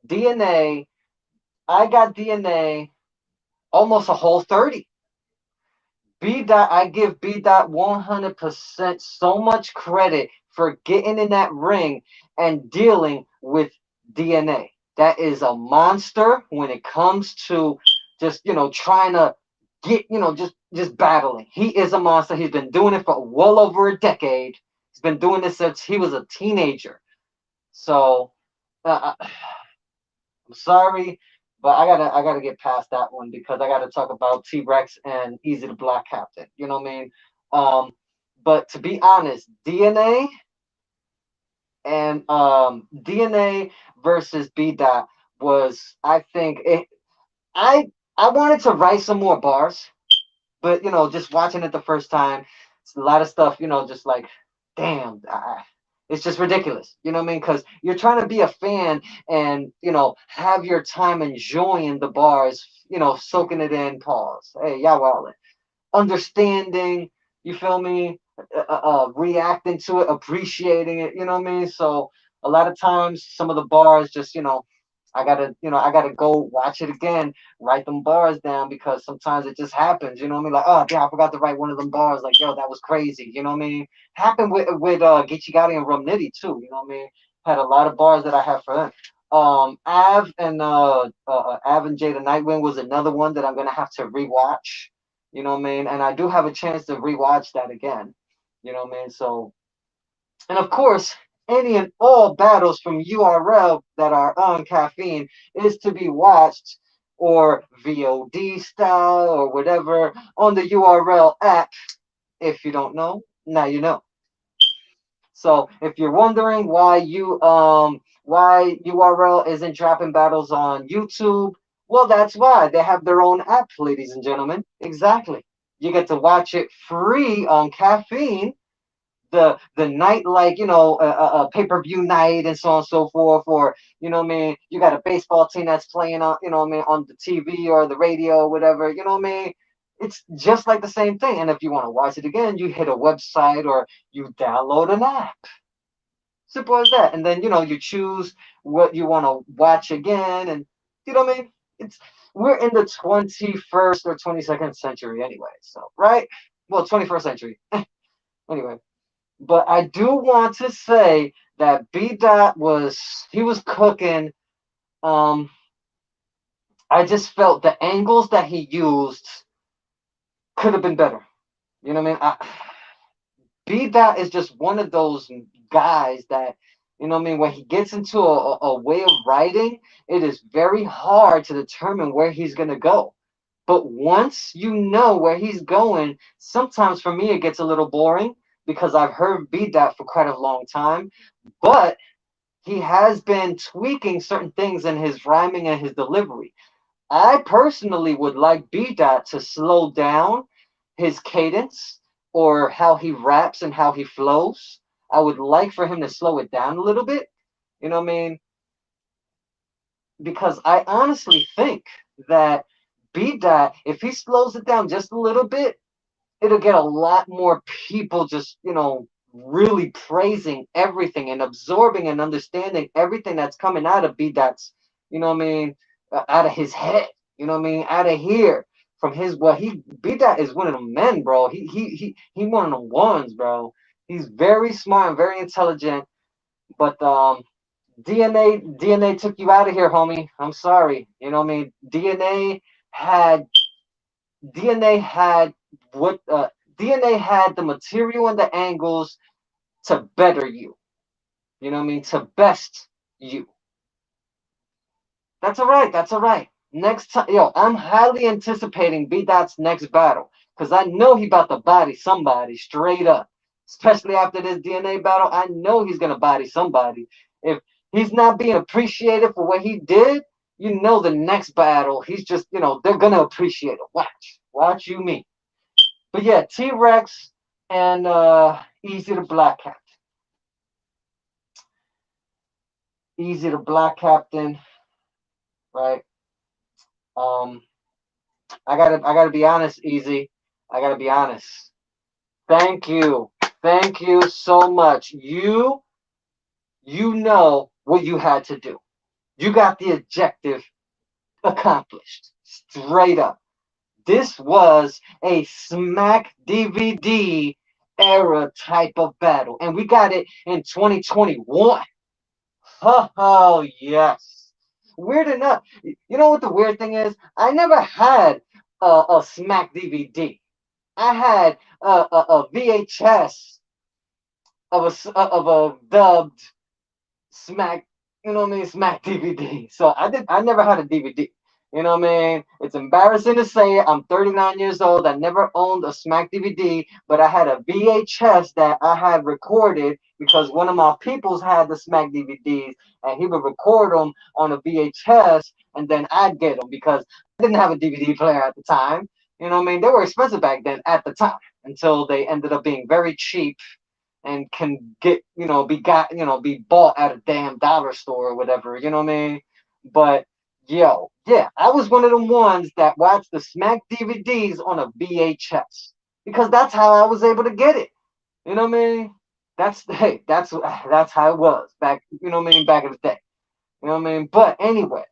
DNA, I got DNA almost a whole 30. B Dot, I give B Dot 100% so much credit for getting in that ring and dealing with DNA. That is a monster when it comes to just, trying to get, just battling. He is a monster. He's been doing it for well over a decade. He's been doing this since he was a teenager. So I'm sorry, but I gotta get past that one because I gotta talk about T-Rex and Easy the Black Captain. You know what I mean? Um, but to be honest, DNA versus B Dot was, I think it. I wanted to write some more bars, but just watching it the first time, it's a lot of stuff. Just like, damn, it's just ridiculous. You know what I mean? Because you're trying to be a fan and have your time enjoying the bars. Soaking it in. Pause. Hey, y'all wildin'. Understanding. You feel me? Reacting to it, appreciating it. You know what I mean? So a lot of times, some of the bars just I gotta go watch it again, write them bars down because sometimes it just happens. You know what I mean? Like, oh damn, I forgot to write one of them bars. Like, yo, that was crazy. You know what I mean? Happened with Geechee Gotti and Rum Nitty too. You know what I mean? Had a lot of bars that I have for them. Av and Jada Nightwing was another one that I'm gonna have to rewatch. You know what I mean? And I do have a chance to rewatch that again. You know what I mean? So, and of course, any and all battles from URL that are on Caffeine is to be watched or VOD style or whatever on the URL app. If you don't know, now you know. So if you're wondering why URL isn't dropping battles on YouTube, well, that's why they have their own app, ladies and gentlemen. Exactly. You get to watch it free on Caffeine the night, like a pay-per-view night and so on and so forth, or what I mean, you got a baseball team that's playing on what I mean, on the TV or the radio or whatever. What I mean, it's just like the same thing. And if you want to watch it again, you hit a website or you download an app. Simple as that. And then you choose what you want to watch again. And what I mean, it's we're in the 21st or 22nd century anyway, so right. Well, 21st century. Anyway, but I do want to say that B Dot was cooking. Um, I just felt the angles that he used could have been better. You know what I mean? B Dot is just one of those guys that what I mean. When he gets into a way of writing, it is very hard to determine where he's gonna go. But once you know where he's going, sometimes for me it gets a little boring because I've heard B Dot for quite a long time. But he has been tweaking certain things in his rhyming and his delivery. I personally would like B Dot to slow down his cadence or how he raps and how he flows. I would like for him to slow it down a little bit. You know what I mean? Because I honestly think that B Dot, if he slows it down just a little bit, it'll get a lot more people just, really praising everything and absorbing and understanding everything that's coming out of B Dot's, what I mean, out of his head, what I mean, out of here. From his B Dot is one of them men, bro. He one of the ones, bro. He's very smart and very intelligent, but DNA took you out of here, homie. I'm sorry. You know what I mean? Had DNA had what DNA had the material and the angles to better you. You know what I mean? To best you. That's all right. That's all right. Next time, yo, I'm highly anticipating B Dot's next battle because I know he about to body somebody straight up. Especially after this DNA battle, I know he's gonna body somebody. If he's not being appreciated for what he did, the next battle he's just, they're gonna appreciate it. Watch you me. But yeah, T-Rex and Easy the Black Captain. Easy the Black Captain, right? Um, I gotta be honest, Easy. I gotta be honest. Thank you. Thank you so much. You know what you had to do. You got the objective accomplished. Straight up. This was a Smack DVD era type of battle. And we got it in 2021. Oh, yes. Weird enough. You know what the weird thing is? I never had a Smack DVD. I had a VHS of a dubbed Smack, you know what I mean, Smack DVD. So I never had a DVD. You know what I mean? It's embarrassing to say it. I'm 39 years old. I never owned a Smack DVD, but I had a VHS that I had recorded because one of my peoples had the Smack DVDs, and he would record them on a VHS, and then I'd get them because I didn't have a DVD player at the time. You know what I mean? They were expensive back then at the time until they ended up being very cheap and can get, be bought at a damn dollar store or whatever, you know what I mean? But yo, yeah, I was one of the ones that watched the Smack DVDs on a VHS because that's how I was able to get it. You know what I mean? That's how it was back, you know what I mean, back in the day. You know what I mean? But anyway,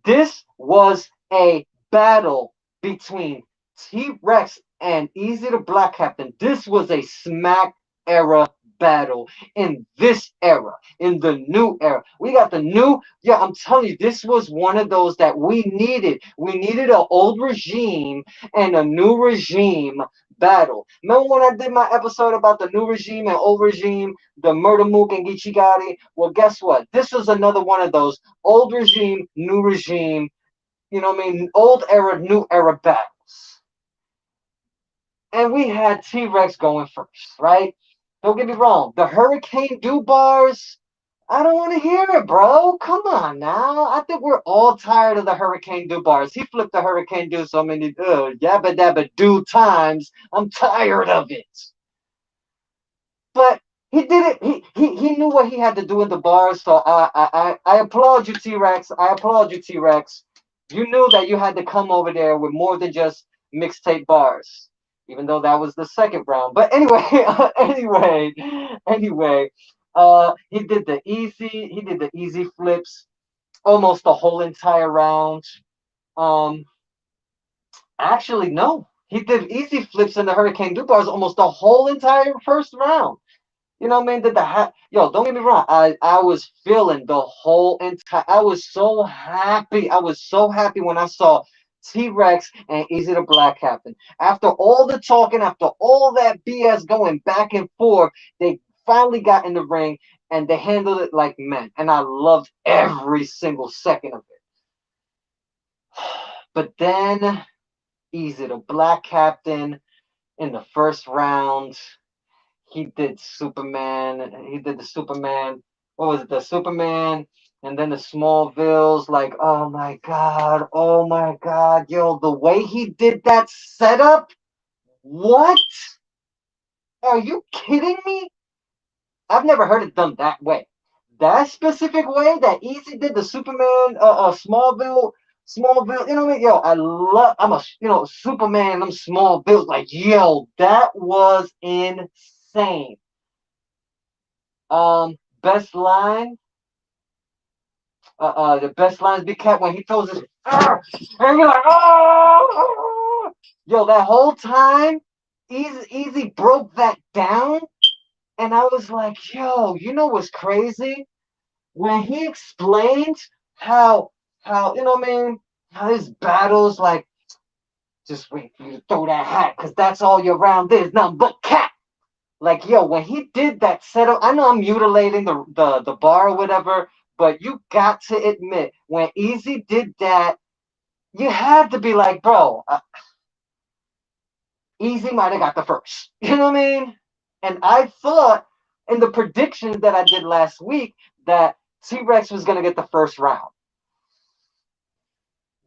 this was a battle between T-Rex and Easy the Black Captain. This was a Smack era battle in this era, in the new era. We got the new, yeah, I'm telling you, this was one of those that we needed. We needed an old regime and a new regime battle. Remember when I did my episode about the new regime and old regime, the Murder Mook and Gichigari? Well, guess what? This is another one of those old regime, new regime, you know what I mean, old era, new era battles. And we had T-Rex going first, right? Don't get me wrong. The Hurricane Do bars, I don't want to hear it, bro. Come on now. I think we're all tired of the Hurricane Do bars. He flipped the Hurricane Do so many yabba dabba do times. I'm tired of it. But he did it. He knew what he had to do in the bars. So I applaud you, T-Rex. I applaud you, T-Rex. You knew that you had to come over there with more than just mixtape bars, even though that was the second round. But anyway, anyway, he did the easy flips almost the whole entire round. Um, actually, no, he did easy flips in the Hurricane Do bars almost the whole entire first round. You know what I mean? Yo, don't get me wrong. I was feeling the whole entire. I was so happy. I was so happy when I saw T-Rex and Easy the Black Captain. After all the talking, after all that BS going back and forth, they finally got in the ring and they handled it like men. And I loved every single second of it. But then Easy the Black Captain in the first round. He did Superman. He did the Superman. What was it? The Superman, and then the Smallvilles. Like, oh my god, yo, the way he did that setup. What? Are you kidding me? I've never heard it done that way. That specific way that Easy did the Superman, Smallville. You know what I mean? Yo, I'm a, Superman. I'm Smallville. Like, yo, that was insane. Best line. The best lines be kept when he throws his, and you're like, oh, yo, that whole time, Easy broke that down, and I was like, yo, you know what's crazy? When he explained how you know what I mean, how his battles, like, just wait for you to throw that hat, cause that's all your round is, nothing but cat. Like, yo, when he did that setup, I know I'm mutilating the bar or whatever, but you got to admit, when Easy did that, you had to be like, bro, Easy might have got the first. You know what I mean? And I thought in the predictions that I did last week that T-Rex was going to get the first round.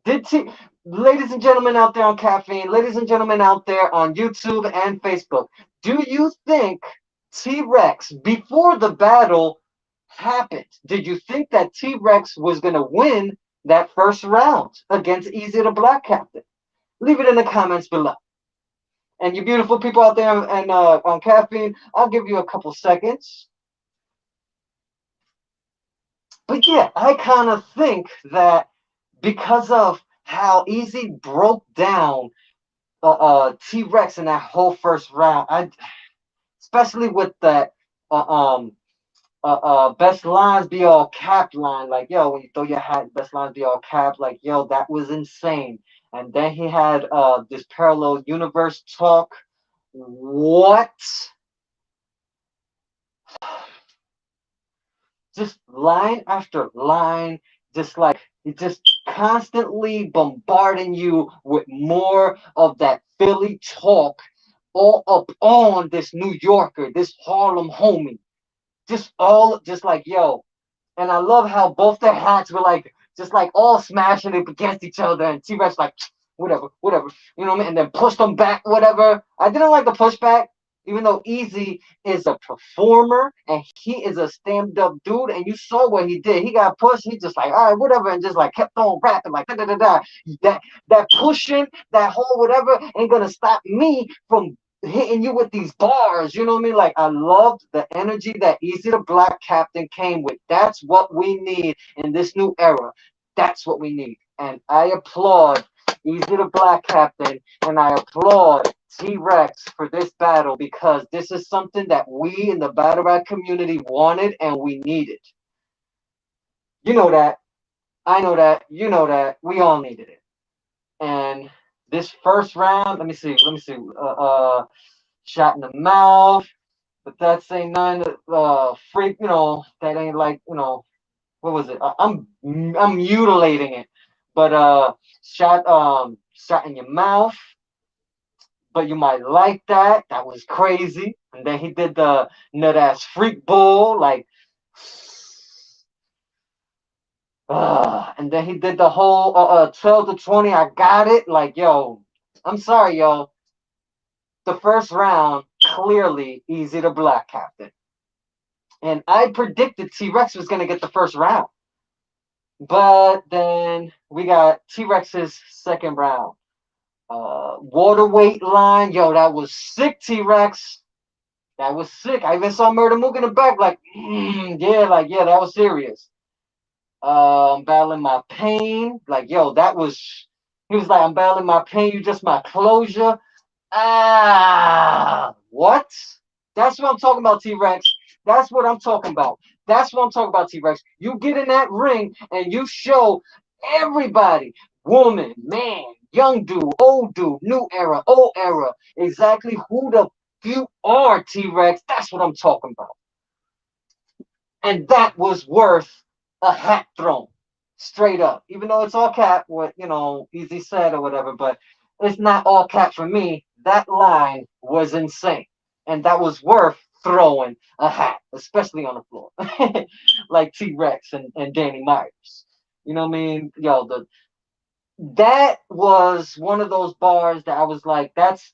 Ladies and gentlemen out there on Caffeine, ladies and gentlemen out there on YouTube and Facebook, do you think T-Rex, before the battle happened, did you think that T-Rex was going to win that first round against Easy the Black Captain? Leave it in the comments below. And you beautiful people out there and on Caffeine, I'll give you a couple seconds. But yeah, I kind of think that because of how Easy broke down T-Rex in that whole first round, especially with that best lines be all capped line, like, yo, when you throw your hat, best lines be all capped, like, yo, that was insane. And then he had this parallel universe talk. What? just line after line, just like it just constantly bombarding you with more of that Philly talk all up on this New Yorker, this Harlem homie. Just like, yo. And I love how both their hats were like, just like all smashing it against each other. And T-Rex like, whatever, whatever. You know what I mean? And then pushed them back, whatever. I didn't like the pushback, even though Easy is a performer and he is a stand-up dude. And you saw what he did. He got pushed. He just like, all right, whatever. And just like kept on rapping like, da da da da. That pushing, that whole whatever ain't going to stop me from hitting you with these bars, you know what I mean? Like I loved the energy that Easy the Black Captain came with. That's what we need in this new era. That's what we need. And I applaud Easy the Black Captain and I applaud T-Rex for this battle because this is something that we in the battle rap community wanted and we needed. You know that. I know that. You know that. We all needed it. And this first round, let me see. Shot in the mouth. But that's ain't none freak, that ain't like, what was it? I'm mutilating it. But shot in your mouth, but you might like that. That was crazy. And then he did the nut ass freak bull, like and then he did the whole 12 to 20, I got it. Like, yo, I'm sorry, yo. The first round, clearly Easy the Black Captain. And I predicted T-Rex was going to get the first round. But then we got T-Rex's second round. Water weight line. Yo, that was sick, T-Rex. That was sick. I even saw Murder Mook in the back like, yeah, that was serious. I'm battling my pain. Like, yo, he was like, I'm battling my pain. You just my closure. What? That's what I'm talking about, T-Rex. That's what I'm talking about. That's what I'm talking about, T-Rex. You get in that ring and you show everybody, woman, man, young dude, old dude, new era, old era, exactly who the you are, T-Rex. That's what I'm talking about. And that was worth a hat thrown. Straight up. Even though it's all cap, what, Easy said or whatever, but it's not all cap for me. That line was insane. And that was worth throwing a hat, especially on the floor. Like T-Rex and Danny Myers. You know what I mean? Yo, that was one of those bars that I was like, that's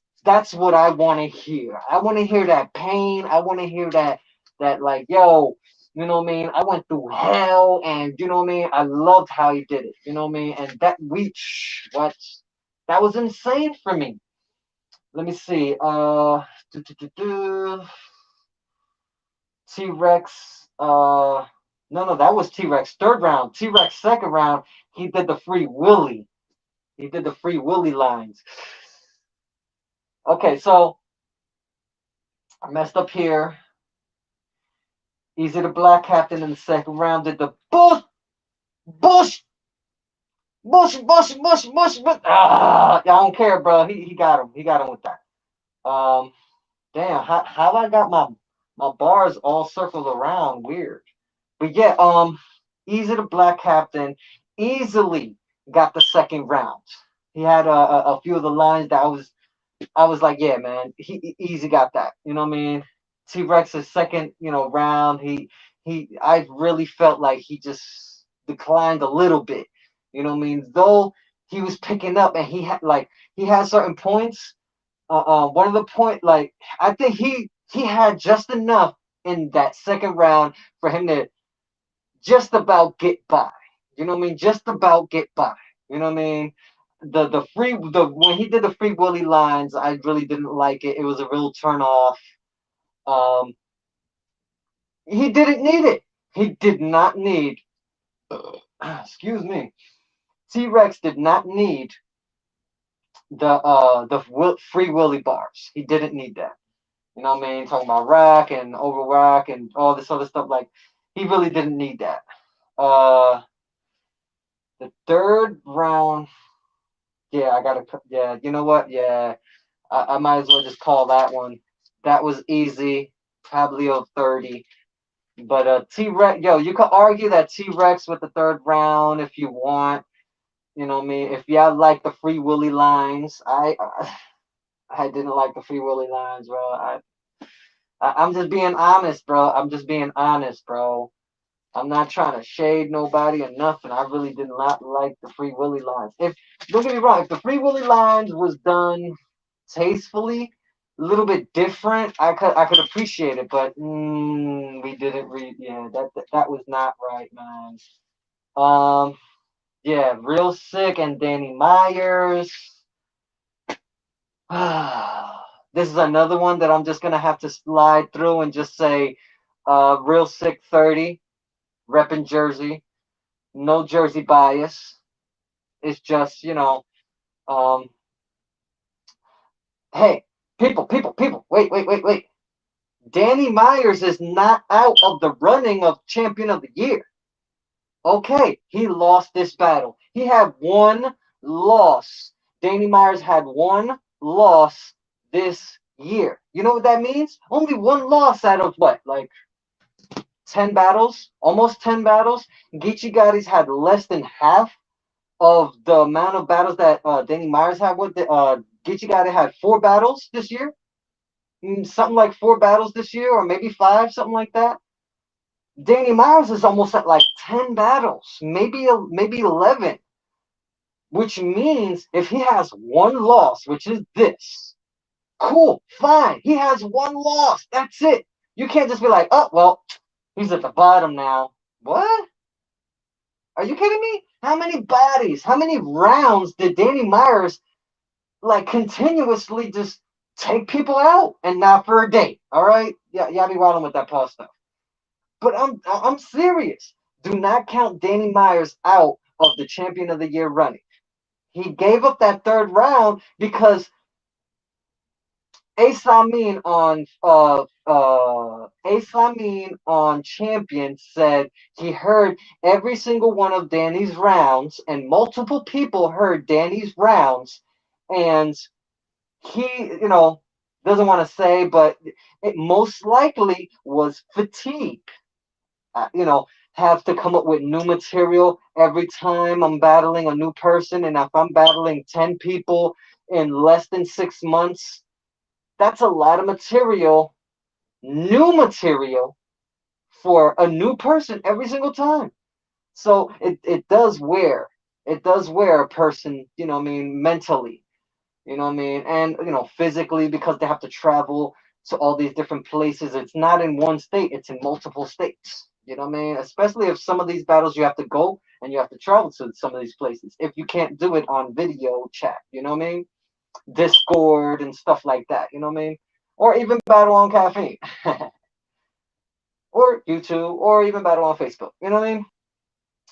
what I want to hear. I want to hear that pain. I want to hear that like, yo, you know what I mean? I went through hell and you know what I mean? I loved how he did it. You know what I mean? And that was insane for me. Let me see. T-Rex. No, that was T-Rex third round. T-Rex second round. He did the free Willy. He did the free Willy lines. Okay, so I messed up here. Easy the Black Captain in the second round did the bush. I don't care, bro. He got him. He got him with that. Damn. How I got my bars all circled around? Weird. But yeah. Easy the Black Captain easily got the second round. He had a few of the lines that I was like, yeah, man, he easy got that. You know what I mean? T-Rex's second, round, I really felt like he just declined a little bit. You know what I mean? Though he was picking up and he had certain points. One of the point, like I think he had just enough in that second round for him to just about get by. You know what I mean? Just about get by. You know what I mean? When he did the free Willy lines, I really didn't like it. It was a real turn off. Um, he didn't need it. He did not need. Excuse me. T-Rex did not need the free Willy bars. He didn't need that. You know what I mean? Talking about rack and over rack and all this other stuff. Like he really didn't need that. The third round. Yeah, I gotta. Yeah, you know what? Yeah, I might as well just call that one. That was easy. Probably of 30. But T-Rex, yo, you could argue that T-Rex with the third round if you want. You know what I mean? If y'all like the Free Willy lines, I didn't like the Free Willy lines, bro. I'm just being honest, bro. I'm just being honest, bro. I'm not trying to shade nobody or nothing. I really did not like the Free Willy lines. If don't get me wrong, if the Free Willy lines was done tastefully, a little bit different, I could appreciate it. But we didn't read. Yeah, that was not right, man. Um, yeah, Real Sick and Danny Myers. This is another one that I'm just gonna have to slide through and just say, Real Sick 30, repping Jersey, no Jersey bias. It's just, um, hey, people, wait. Danny Myers is not out of the running of Champion of the Year. Okay, he lost this battle. He had one loss. Danny Myers had one loss this year. You know what that means? Only one loss out of what? Like 10 battles? Almost 10 battles? Geechee Gotti's had less than half of the amount of battles that Danny Myers had with Geechee Gotti had 4 battles this year. Something like 4 battles this year, or maybe 5, something like that. Danny Myers is almost at like 10 battles, maybe 11, which means if he has one loss, which is this, cool, fine. He has one loss. That's it. You can't just be like, oh, well, he's at the bottom now. What? Are you kidding me? How many bodies, how many rounds did Danny Myers like continuously just take people out and not for a date? All right? Yeah, y'all be wilding with that Paul stuff. But I'm serious. Do not count Danny Myers out of the Champion of the Year running. He gave up that third round because Ace Amin on Champion said he heard every single one of Danny's rounds, and multiple people heard Danny's rounds, and he, doesn't want to say, but it most likely was fatigue. Have to come up with new material every time I'm battling a new person. And if I'm battling 10 people in less than 6 months, that's a lot of material, new material for a new person every single time. So it does wear. It does wear a person, mentally, and, physically because they have to travel to all these different places. It's not in one state, it's in multiple states. Especially if some of these battles you have to go and you have to travel to some of these places. If you can't do it on video chat, Discord and stuff like that, or even battle on Caffeine, or YouTube, or even battle on Facebook,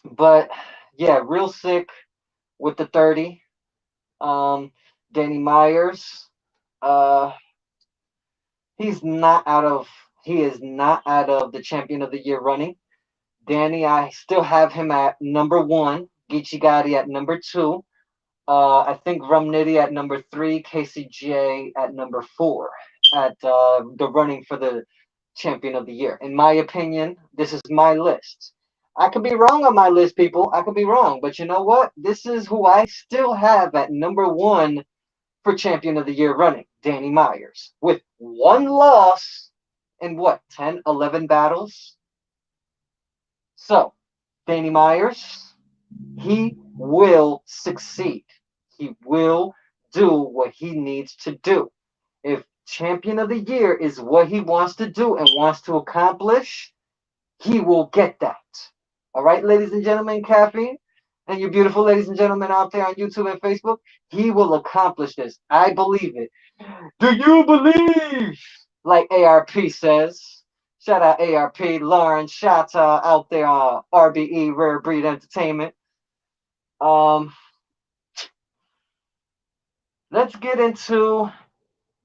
But yeah, Real Sick with the 30. Danny Myers, uh, he's not out of he is not out of the Champion of the Year running. Danny, I still have him at number 1. Geechee Gotti at number 2. I think Rum Nitty at number 3. KCJ at number 4 at the running for the Champion of the Year. In my opinion, this is my list. I could be wrong on my list, people. I could be wrong. But you know what? This is who I still have at number 1 for Champion of the Year running. Danny Myers. With one loss in what? 10, 11 battles? So, Danny Myers, he will succeed. He will do what he needs to do. If Champion of the Year is what he wants to do and wants to accomplish, he will get that. All right, ladies and gentlemen, Caffeine, and you beautiful ladies and gentlemen out there on YouTube and Facebook, he will accomplish this. I believe it. Do you believe? Like ARP says. Shout out ARP, Lauren, shout out there on RBE, Rare Breed Entertainment. Let's get into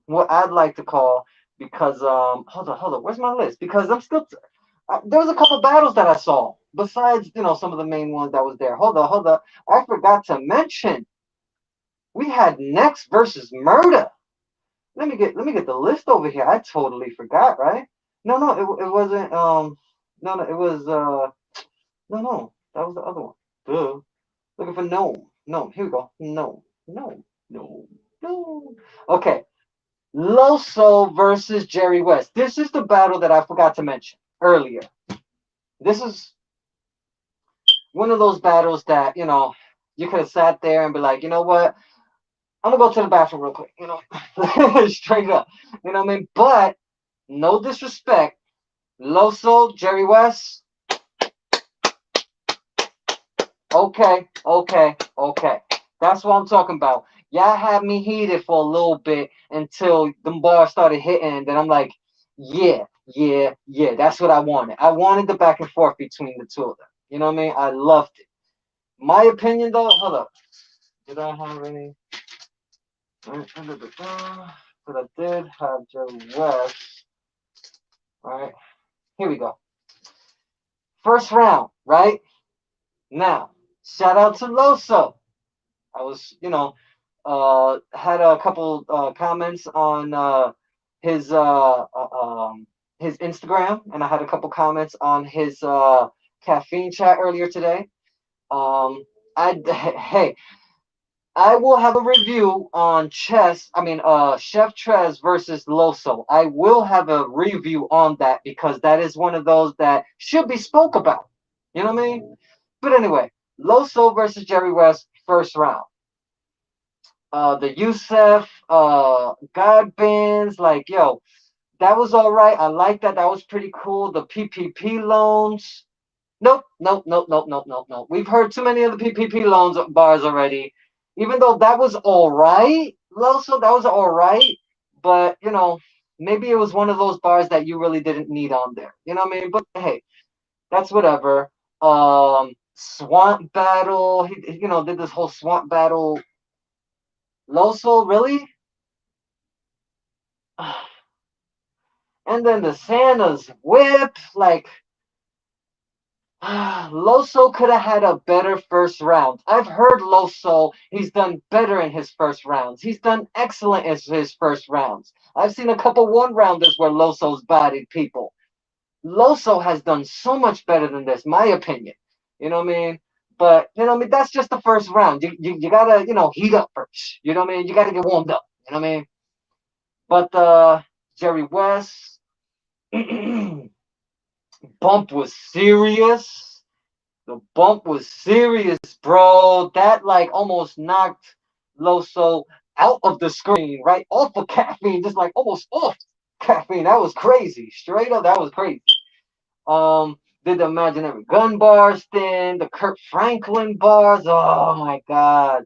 what I'd like to call, because hold on, where's my list? Because I'm still there was a couple battles that I saw besides some of the main ones that was there. Hold on, I forgot to mention we had Next versus Murder. Let me get the list over here. I totally forgot, right? No, it wasn't. No, no, it was no, that was the other one. Duh. Looking for gnome. Gnome. Here we go. Gnome. Gnome. No. No. Okay. Loso versus Jerry West. This is the battle that I forgot to mention earlier. This is one of those battles that, you could have sat there and be like, you know what? I'm gonna go to the bathroom real quick, straight up. You know what I mean? But no disrespect. Loso, Jerry West, okay, okay, okay. That's what I'm talking about. Y'all had me heated for a little bit until the bars started hitting, and then I'm like, yeah, yeah, yeah, that's what I wanted. I wanted the back and forth between the two of them. You know what I mean? I loved it. My opinion though, hold up. Did I have any? But I did have Jerry West. Alright, here we go. First round, right? Now, shout out to Loso. I was, had a couple comments on his Instagram, and I had a couple comments on his caffeine chat earlier today. Hey, I will have a review on Chef Trez versus Loso. I will have a review on that because that is one of those that should be spoke about. You know what I mean? But anyway, Loso versus Jerry West, first round. The Youssef, God bands, like, yo, that was all right. I like that. That was pretty cool. The PPP loans. Nope, nope, nope, nope, nope, nope, nope. We've heard too many of the PPP loans bars already. Even though that was all right, Loso, that was all right. But, maybe it was one of those bars that you really didn't need on there. You know what I mean? But hey, that's whatever. Swamp battle. He did this whole swamp battle. Loso, really? And then the Santa's whip, like, Loso could have had a better first round. I've heard Loso, he's done better in his first rounds. He's done excellent in his first rounds. I've seen a couple one-rounders where Loso's bodied people. Loso has done so much better than this, my opinion. You know what I mean? But, that's just the first round. You gotta, heat up first. You know what I mean? You gotta get warmed up. You know what I mean? But Jerry West, bump was serious. The bump was serious, bro. That like almost knocked Loso out of the screen, right? Off of caffeine, just like almost off caffeine. That was crazy. Straight up, that was crazy. Did the imaginary gun bars thing, the Kurt Franklin bars. Oh my god.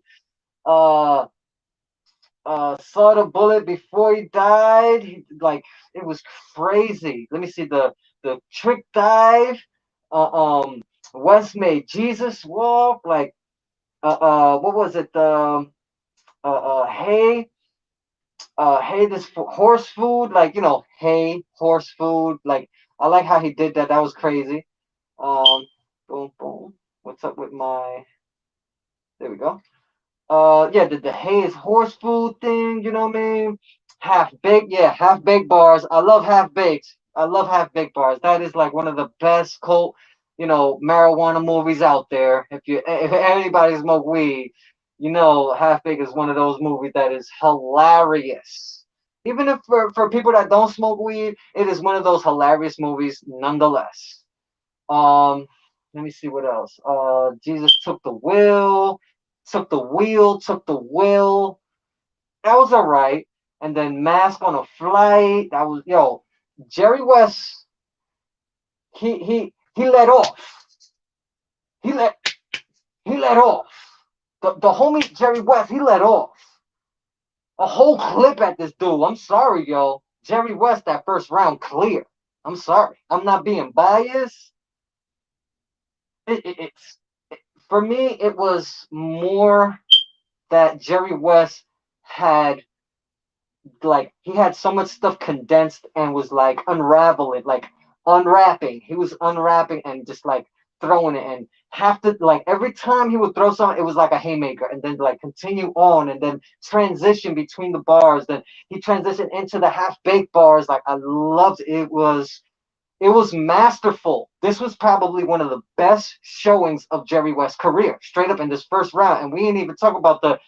Uh saw the bullet before he died. Like it was crazy. Let me see the trick dive. West made Jesus walk. Like what was it? Hey, hey, this horse food. Like hey, horse food. Like I like how he did that. That was crazy. Boom, boom. What's up with my? There we go. Yeah, the Hayes horse food thing, you know what I mean? Half baked, yeah, half baked bars. I love half baked. I love half baked bars. That is like one of the best cult, marijuana movies out there. If anybody smoke weed, Half Baked is one of those movies that is hilarious. Even if for people that don't smoke weed, it is one of those hilarious movies nonetheless. Um, Let me see what else. Jesus took the wheel, took the wheel, took the wheel. That was all right. And then Mask on a Flight. That was Jerry West. He let off. He let he let off. The homie Jerry West. He let off a whole clip at this dude. I'm sorry, yo. Jerry West. That first round clear. I'm sorry. I'm not being biased. It's for me. It was more that Jerry West had he had so much stuff condensed and was like unraveling, like unwrapping. He was unwrapping and just like throwing it and have to like every time he would throw something, it was like a haymaker and then like continue on and then transition between the bars. Then he transitioned into the half baked bars. Like I loved it. It was It was masterful. This was probably one of the best showings of Jerry West's career, straight up in this first round. And we ain't even talk about the,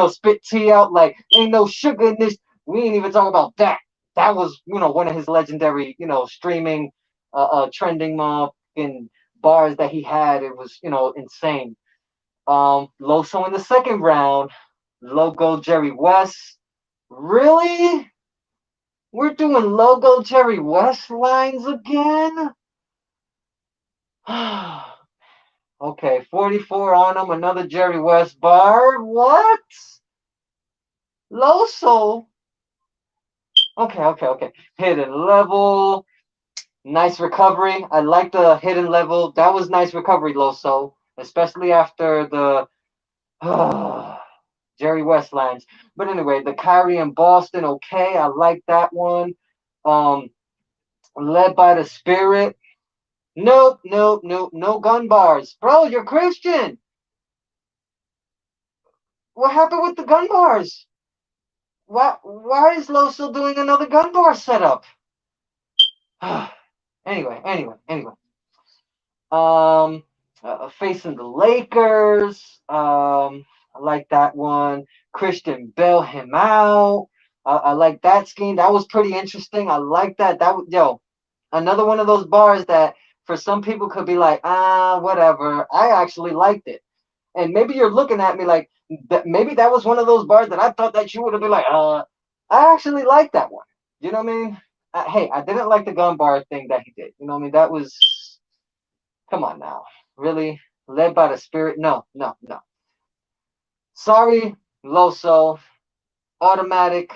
spit tea out like ain't no sugar in this. We ain't even talk about that. That was, one of his legendary, streaming, trending in bars that he had. It was, insane. Loso in the second round. Logo Jerry West. Really? We're doing logo Jerry West lines again? Okay, 44 on him, another Jerry West bar. What? Loso? Okay. Hidden level. Nice recovery. I like the hidden level. That was nice recovery, Loso. Especially after the Jerry West lines. But anyway, the Kyrie in Boston, okay. I like that one. Um, Led by the Spirit. Nope. No gun bars. Bro, you're Christian. What happened with the gun bars? Why is Lo still doing another gun bar setup? Anyway. Um, Facing the Lakers. I like that one. Christian bail him out. I like that scheme. That was pretty interesting. I like that. Another one of those bars that for some people could be like, whatever. I actually liked it. And maybe you're looking at me like maybe that was one of those bars that I thought that you would have been like, I actually like that one. You know what I mean? Hey, I didn't like the gun bar thing that he did. You know what I mean? That was, come on now. Really? Led by the Spirit? No. Sorry, Loso. Automatic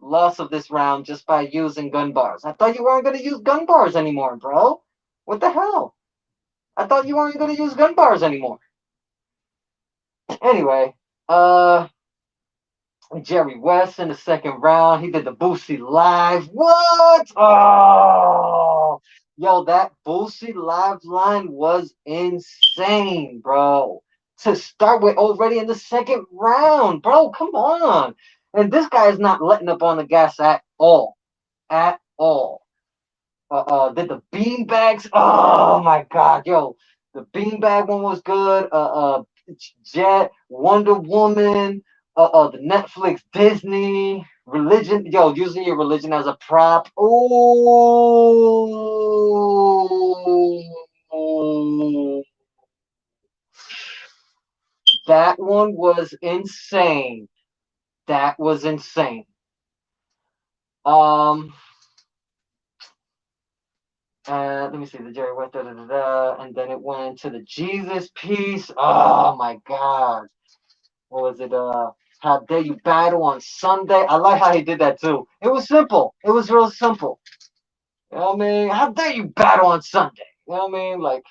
loss of this round just by using gun bars. I thought you weren't going to use gun bars anymore, bro. What the hell? I thought you weren't going to use gun bars anymore. Anyway, Jerry West in the second round. He did the Boosie live. What? Oh, yo, that Boosie live line was insane, bro. To start with already in the second round, bro. Come on. And this guy is not letting up on the gas at all. At all. Did the beanbags. Oh my god, yo. The beanbag one was good. Jet, Wonder Woman, the Netflix Disney religion, yo, using your religion as a prop. Oh, that one was insane. That was insane. Let me see the Jerry West, and then it went to the Jesus piece. Oh my god. What was it? How dare you battle on Sunday? I like how he did that too. It was simple. It was real simple. You know what I mean? How dare you battle on Sunday? You know what I mean? Like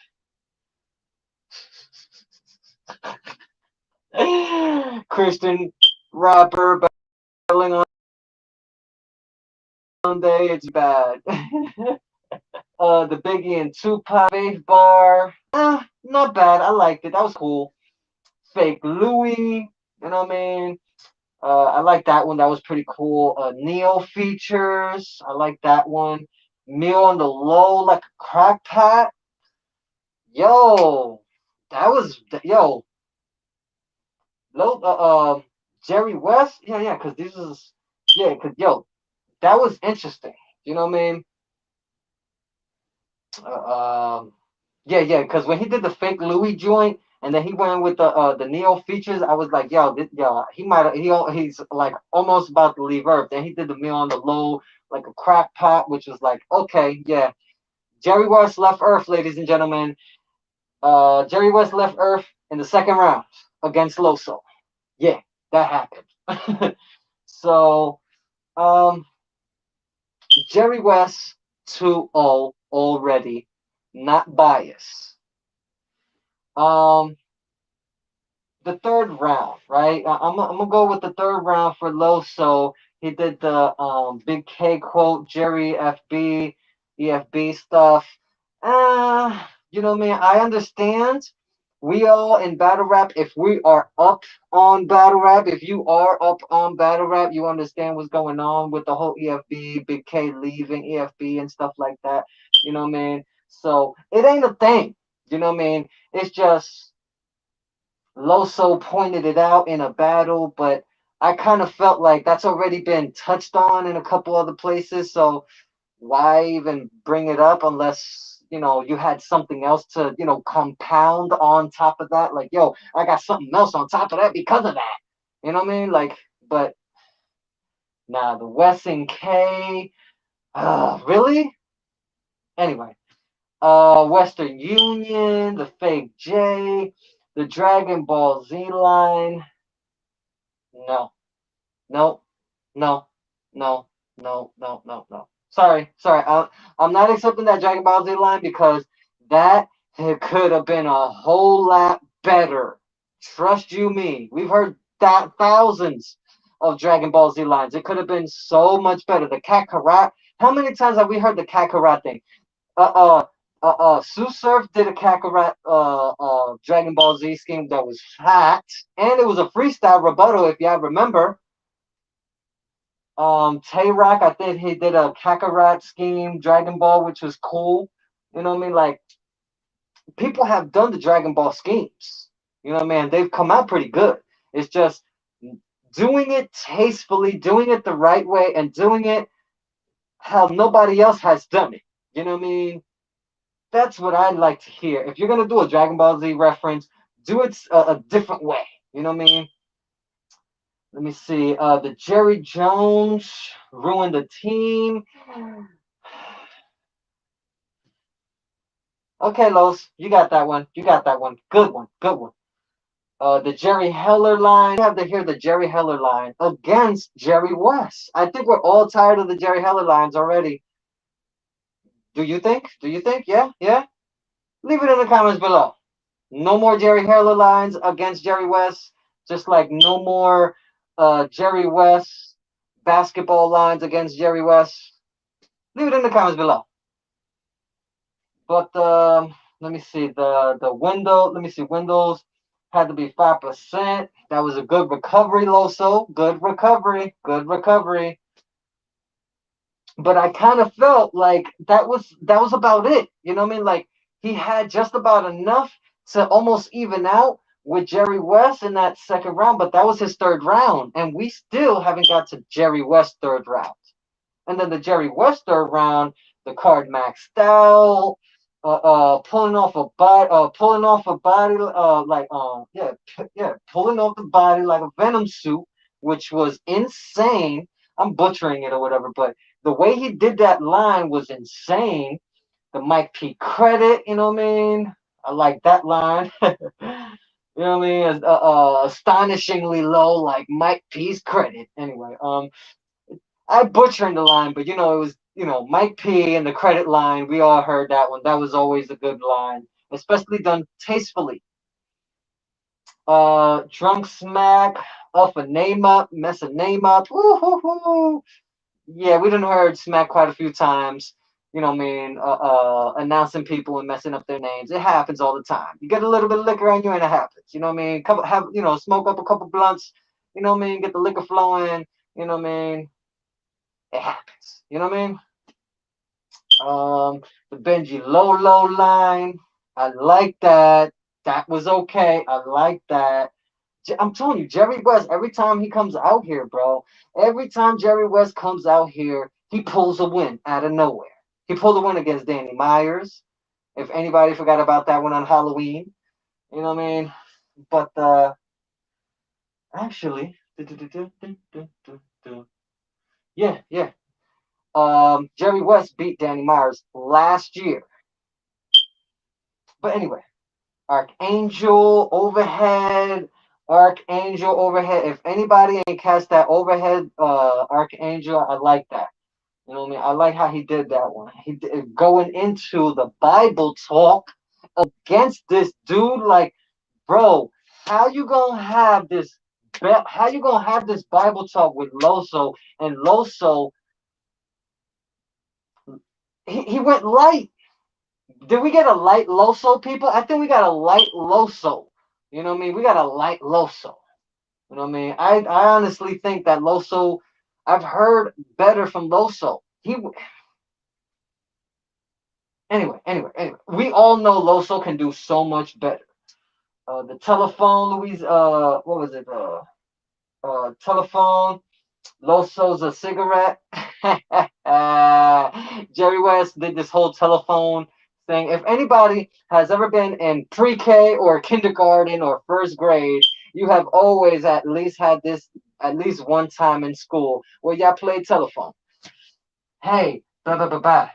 Christian rapper battling on Sunday. It's bad. The Biggie and Tupac Faith bar. Not bad. I liked it. That was cool. Fake Louis. You know what I mean? I like that one. That was pretty cool. Neo features. I like that one. Meal on the low like a crack pat. Yo, that was yo. Low. Jerry West. Yeah. Cause this is Cause yo, that was interesting. You know what I mean? Yeah. Cause when he did the fake Louis joint. And then he went with the Neo features. I was like, he's like almost about to leave Earth. Then he did the meal on the low, like a crack pot, which was like, okay, yeah. Jerry West left Earth, ladies and gentlemen. Jerry West left Earth in the second round against Loso. Yeah, that happened. So, Jerry West 2-0 already, not biased. The third round, right? I'm gonna go with the third round for Loso. He did the Big K quote, Jerry EFB stuff. You know what I mean? I understand. We all in battle rap, if we are up on battle rap, if you are up on battle rap, you understand what's going on with the whole EFB, Big K leaving EFB and stuff like that. You know what I mean? So it ain't a thing. You know what I mean? It's just Loso pointed it out in a battle, but I kind of felt like that's already been touched on in a couple other places. So why even bring it up unless you had something else to compound on top of that? Like, yo, I got something else on top of that because of that. You know what I mean? Like, but nah, the Wes and K, really? Anyway, Western Union, the Fake J, the Dragon Ball Z line. No, no, no, no, no, no, no, no. Sorry. I'm not accepting that Dragon Ball Z line because that it could have been a whole lot better. Trust you me. We've heard that thousands of Dragon Ball Z lines. It could have been so much better. The Kakarot. How many times have we heard the Kakarot thing? TsuSurf did a Kakarot Dragon Ball Z scheme that was fat, and it was a freestyle rebuttal if y'all remember. Tay-Rock, I think he did a Kakarot scheme Dragon Ball, which was cool. You know what I mean? Like, people have done the Dragon Ball schemes. You know what I mean? They've come out pretty good. It's just doing it tastefully, doing it the right way, and doing it how nobody else has done it. You know what I mean? That's what I'd like to hear. If you're gonna do a Dragon Ball Z reference, do it a different way. You know what I mean? Let me see. The Jerry Jones ruined the team. Okay, Los, you got that one. You got that one. Good one. Good one. The Jerry Heller line. You have to hear the Jerry Heller line against Jerry West. I think we're all tired of the Jerry Heller lines already. Do you think? Do you think? Yeah? Yeah? Leave it in the comments below. No more Jerry Heller lines against Jerry West. Just like no more Jerry West basketball lines against Jerry West. Leave it in the comments below. But let me see the window. Let me see windows had to be 5%. That was a good recovery, Loso. Good recovery. Good recovery. But I kind of felt like that was about it. You know what I mean? Like he had just about enough to almost even out with Jerry West in that second round, but that was his third round, and we still haven't got to Jerry West third round. And then the Jerry West third round, the card maxed out, pulling off a body, pulling off the body like a Venom suit, which was insane. I'm butchering it or whatever, but the way he did that line was insane. The Mike P credit, you know what I mean? I like that line. You know what I mean? Astonishingly low, like Mike P's credit. Anyway, I butchered the line, but it was Mike P and the credit line. We all heard that one. That was always a good line, especially done tastefully. Drunk smack off a name up, mess a name up. Woo-hoo-hoo. Yeah, we done heard smack quite a few times. You know what I mean? Announcing people and messing up their names. It happens all the time. You get a little bit of liquor on you and it happens. You know what I mean? Smoke up a couple blunts. You know what I mean? Get the liquor flowing. You know what I mean? It happens. You know what I mean? The Benji Lolo line. I like that. That was okay. I like that. I'm telling you, Jerry West, every time he comes out here, bro, every time Jerry West comes out here, he pulls a win out of nowhere. He pulled a win against Danny Myers. If anybody forgot about that one on Halloween, you know what I mean? But actually, yeah. Jerry West beat Danny Myers last year. But anyway, Archangel overhead. If anybody ain't catch that overhead Archangel, I like that. You know what I mean? I like how he did that one. He did, going into the Bible talk against this dude. Like, bro, how you gonna have this? How you gonna have this Bible talk with Loso, and Loso? He went light. Did we get a light Loso, people? I think we got a light Loso. You know what I mean? We got a light Loso. You know what I mean? I honestly think that Loso, I've heard better from Loso. Anyway. We all know Loso can do so much better. The telephone, Louise, what was it? Telephone, Loso's a cigarette. Jerry West did this whole telephone thing. If anybody has ever been in pre-K or kindergarten or first grade, you have always at least had this at least one time in school where y'all played telephone. Hey, blah blah blah blah.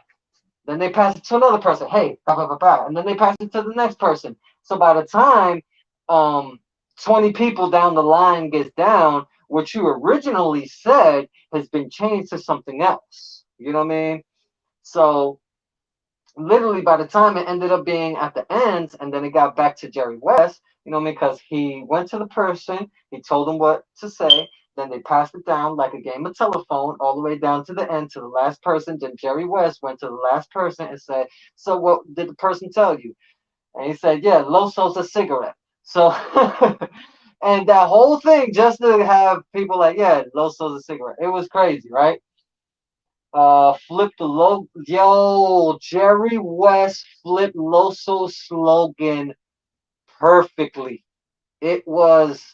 Then they pass it to another person. Hey, blah blah blah blah. And then they pass it to the next person. So by the time um 20 people down the line gets down, what you originally said has been changed to something else. You know what I mean? So literally by the time it ended up being at the ends and then it got back to Jerry West, you know what I mean? Because he went to the person, he told them what to say, then they passed it down like a game of telephone all the way down to the end to the last person. Then Jerry West went to the last person and said, so what did the person tell you? And he said, yeah, Loso's a cigarette. So, and that whole thing just to have people like, yeah, Loso's a cigarette. It was crazy, right? Flip the logo. Yo, Jerry West flipped Loso's slogan perfectly. It was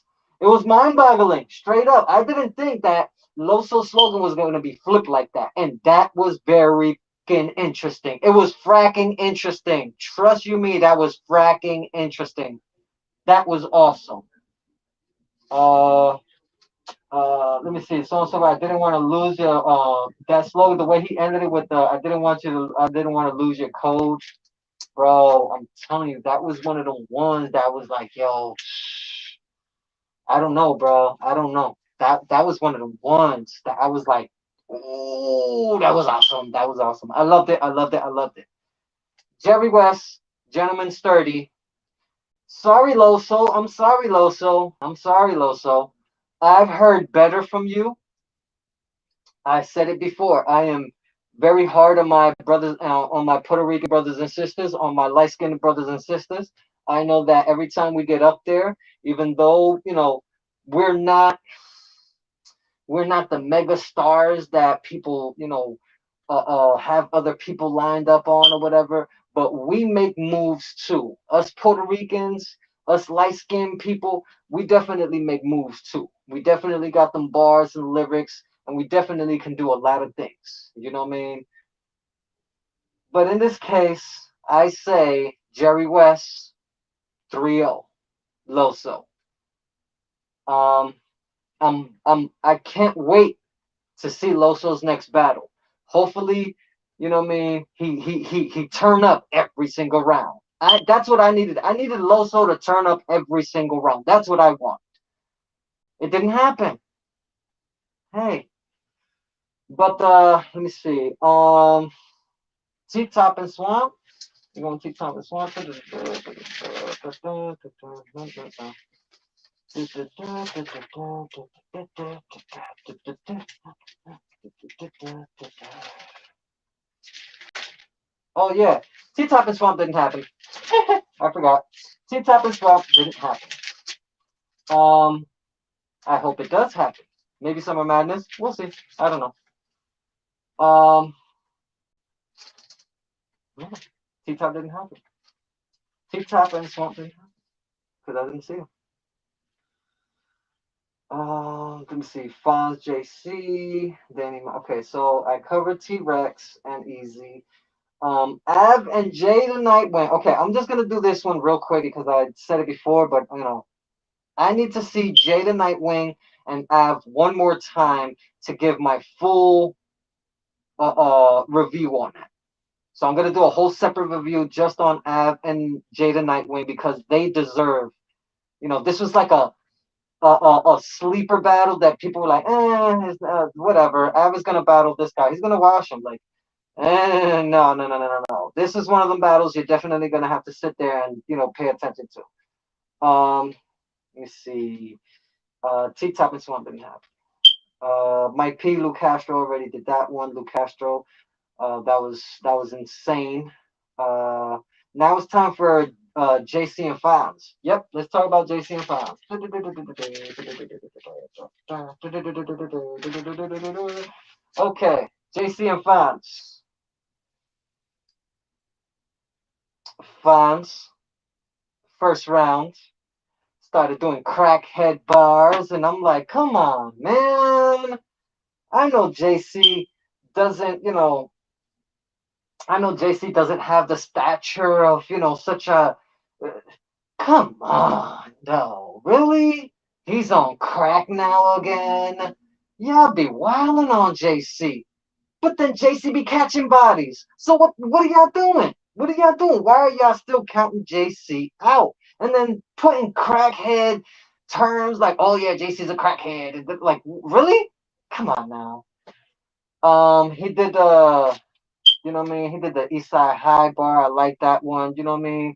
it was mind-boggling, straight up. I didn't think that Loso's slogan was going to be flipped like that, and that was very fucking interesting. It was fracking interesting. Trust you me, that was fracking interesting. That was awesome. Uh, let me see. So and so, I didn't want to lose your that slogan. The way he ended it with the, I didn't want to lose your coach, bro. I'm telling you, that was one of the ones that was like, yo, I don't know, bro. I don't know. That was one of the ones that I was like, oh, that was awesome. That was awesome. I loved it. I loved it. I loved it. Jerry West, gentleman sturdy. Sorry, Loso. I'm sorry, Loso. I'm sorry, Loso. I've heard better from you. I said it before. I am very hard on my brothers, on my Puerto Rican brothers and sisters, on my light skinned brothers and sisters. I know that every time we get up there, even though we're not we're not the mega stars that people have other people lined up on or whatever, but we make moves too. Us Puerto Ricans, us light skinned people, we definitely make moves too. We definitely got them bars and lyrics, and we definitely can do a lot of things. You know what I mean? But in this case, I say Jerry West 3-0 Loso. Um, I can't wait to see Loso's next battle. Hopefully, you know what I mean, he turn up every single round. That's what I needed. I needed Loso to turn up every single round. That's what I want. It didn't happen. Hey. But let me see. T Top and Swamp. You're going T Top and Swamp. Oh yeah, T Top and Swamp didn't happen. I forgot. T Top and Swamp didn't happen. Um, I hope it does happen. Maybe Summer Madness. We'll see. I don't know. Yeah. T Top didn't happen. T Top and Swamp didn't happen because I didn't see him. Let me see. Fonz JC, Danny. Okay, so I covered T Rex and Easy. Av and Jay tonight went. Okay, I'm just gonna do this one real quick because I said it before, but I need to see Jada Nightwing and Av one more time to give my full review on it. So I'm gonna do a whole separate review just on Av and Jada Nightwing because they deserve. This was like a sleeper battle that people were like, whatever. Av is gonna battle this guy. He's gonna wash him. Like, no, no, no, no, no, no. This is one of them battles you're definitely gonna have to sit there and pay attention to. Let me see. T Top and Swamp didn't happen. Mike P, Lou Castro already did that one. Lou Castro, that was insane. Now it's time for JC and Fonz. Yep, let's talk about JC and Fonz. Okay, JC and Fonz. Fonz, first round, started doing crackhead bars, and I'm like, come on, man. I know JC doesn't, I know JC doesn't have the stature of, such a. Come on, no, really? He's on crack now again? Y'all be wilding on JC. But then JC be catching bodies. So what are y'all doing? What are y'all doing? Why are y'all still counting JC out? And then putting crackhead terms like, oh yeah, JC's a crackhead. Like, really? Come on now. He did you know what I mean? He did the East Side High bar. I like that one. You know what I mean?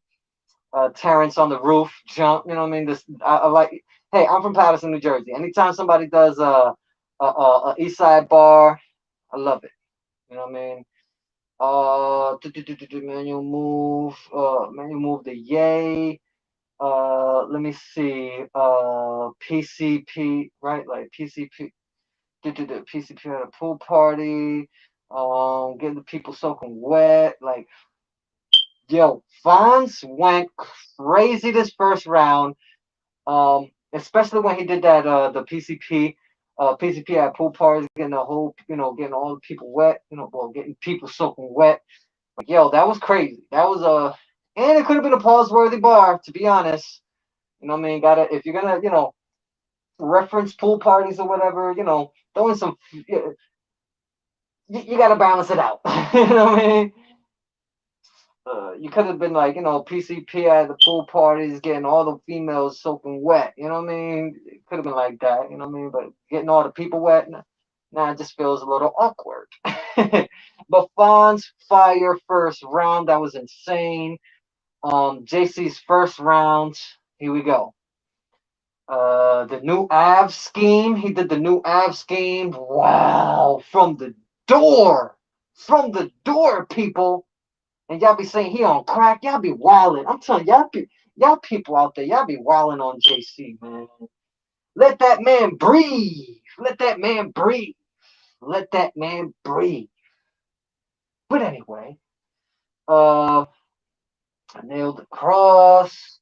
Terrence on the roof jump. You know what I mean? This I like. Hey, I'm from Patterson, New Jersey. Anytime somebody does a East Side bar, I love it. You know what I mean? Manual move the yay. Let me see. PCP, right? Like PCP. PCP at a pool party. Getting the people soaking wet. Like, yo, Fonz went crazy this first round. Especially when he did that the PCP at pool parties, getting the whole, getting all the people wet, well, getting people soaking wet. Like, yo, that was crazy. That was and it could have been a pause-worthy bar, to be honest. You know what I mean? If you're gonna, reference pool parties or whatever, throwing some, you gotta balance it out. You know what I mean? You could have been like, PCP at the pool parties, getting all the females soaking wet. You know what I mean? It could have been like that. You know what I mean? But getting all the people wet, nah, it just feels a little awkward. But Fonz fire first round, that was insane. JC's first round, here we go. The new Av scheme, he did the new Av scheme. Wow, from the door, people. And y'all be saying he on crack. Y'all be wilding. I'm telling y'all people out there, y'all be wilding on JC, man. Let that man breathe. Let that man breathe. Let that man breathe. But anyway, I nailed the cross.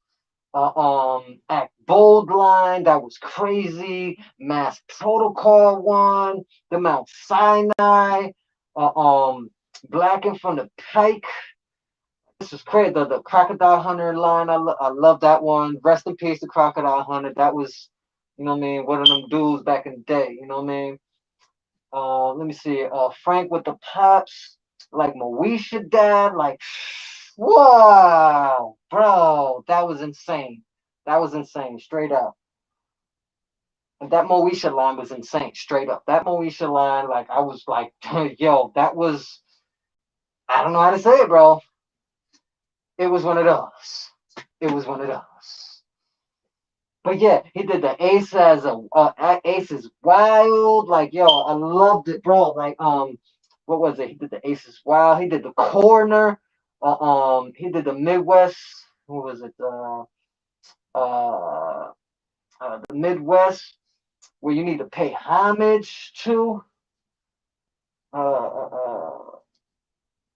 Act Bold line, that was crazy. Mass Protocol one. The Mount Sinai. Blacking from the Pike. This is crazy. The Crocodile Hunter line, I love that one. Rest in peace, the Crocodile Hunter. That was, you know what I mean, one of them dudes back in the day. You know what I mean? Let me see. Frank with the pops, like Moesha dad, like, wow, bro, that was insane. That was insane, straight up. And that Moesha line was insane, straight up. That Moesha line, like, I was like, yo, that was, I don't know how to say it, bro. It was one of those. It was one of those. But yeah, he did the Ace as Ace is Wild. Like, yo, I loved it, bro. Like, what was it? He did the Ace is Wild. He did the Corner. He did the Midwest. What was it? The Midwest, where you need to pay homage to. Uh, uh, uh,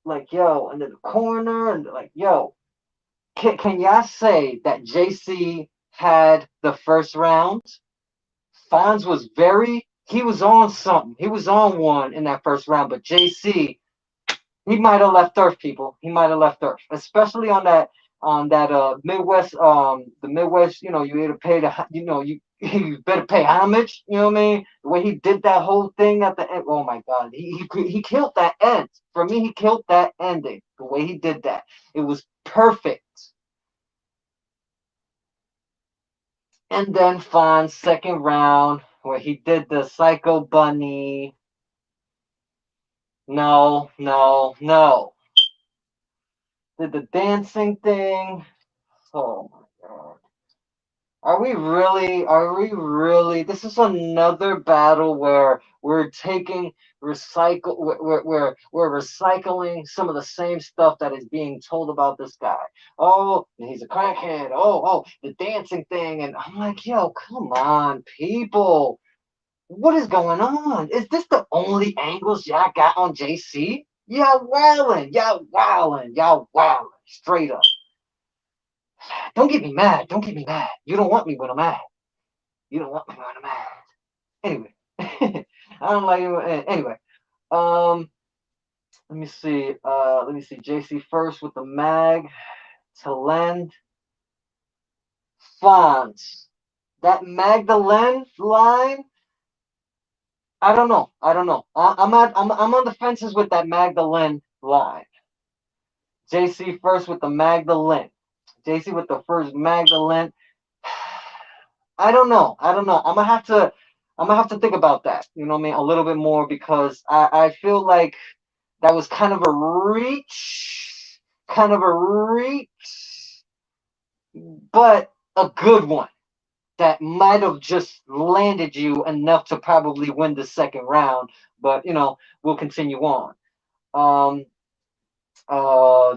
like, yo, and then the Corner, and like, yo, can y'all say that JC had the first round? Fonz was he was on something. He was on one in that first round, but JC, he might have left Earth, people. He might have left Earth, especially on that Midwest, the Midwest. You either pay you better pay homage. You know what I mean? The way he did that whole thing at the end. Oh my God, he killed that end. For me, he killed that ending. The way he did that, it was perfect. And then Fonz second round, where he did the Psycho Bunny. No, no, no. Did the dancing thing. Oh my God. Are we really? Are we really? This is another battle where we're taking we're recycling some of the same stuff that is being told about this guy. Oh, he's a crackhead. Oh, the dancing thing, and I'm like, yo, come on, people. What is going on? Is this the only angles y'all got on JC? Y'all wildin', straight up. Don't get me mad. Don't get me mad. You don't want me when I'm mad. You don't want me when I'm mad. Anyway, I don't like it. Anyway, um, let me see. Let me see. JC first with the mag to lend Fonz. That Magdalene line. I don't know. I don't know. I'm on the fences with that Magdalene line. JC first with the Magdalene. JC with the first Magdalene. I don't know. I don't know. I'm gonna have to think about that. You know what I mean? A little bit more because I feel like that was kind of a reach. Kind of a reach. But a good one that might have just landed you enough to probably win the second round. But you know, we'll continue on. Um,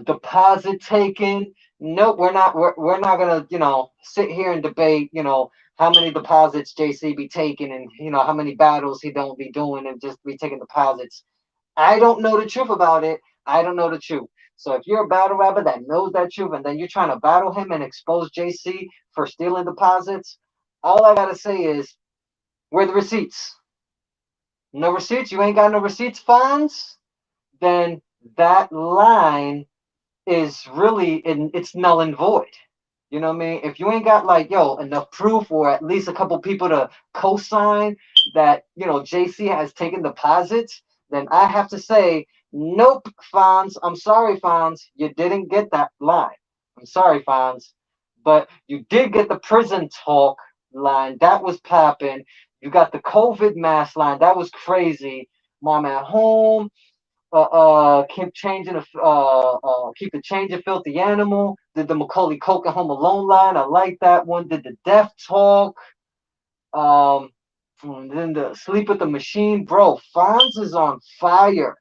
deposit taken. Nope, we're not gonna, you know, sit here and debate, you know, how many deposits JC be taking and you know how many battles he don't be doing and just be taking deposits. I don't know the truth about it. I don't know the truth. So if you're a battle rapper that knows that truth and then you're trying to battle him and expose JC for stealing deposits, all I gotta say is, where are the receipts? No receipts? You ain't got no receipts, funds? Then that line is really it's null and void. You know what I mean? If you ain't got like enough proof or at least a couple people to co-sign that JC has taken deposits, then I have to say nope, Fonz. I'm sorry, Fonz. You didn't get that line. I'm sorry, Fonz, but you did get the prison talk line. That was popping. You got the COVID mask line. That was crazy. Mom at home. Keep changing keep the change a filthy animal. Did the Macaulay Culkin Home Alone line? I like that one. Did the Death Talk? And then the Sleep with the Machine, bro. Fonz is on fire,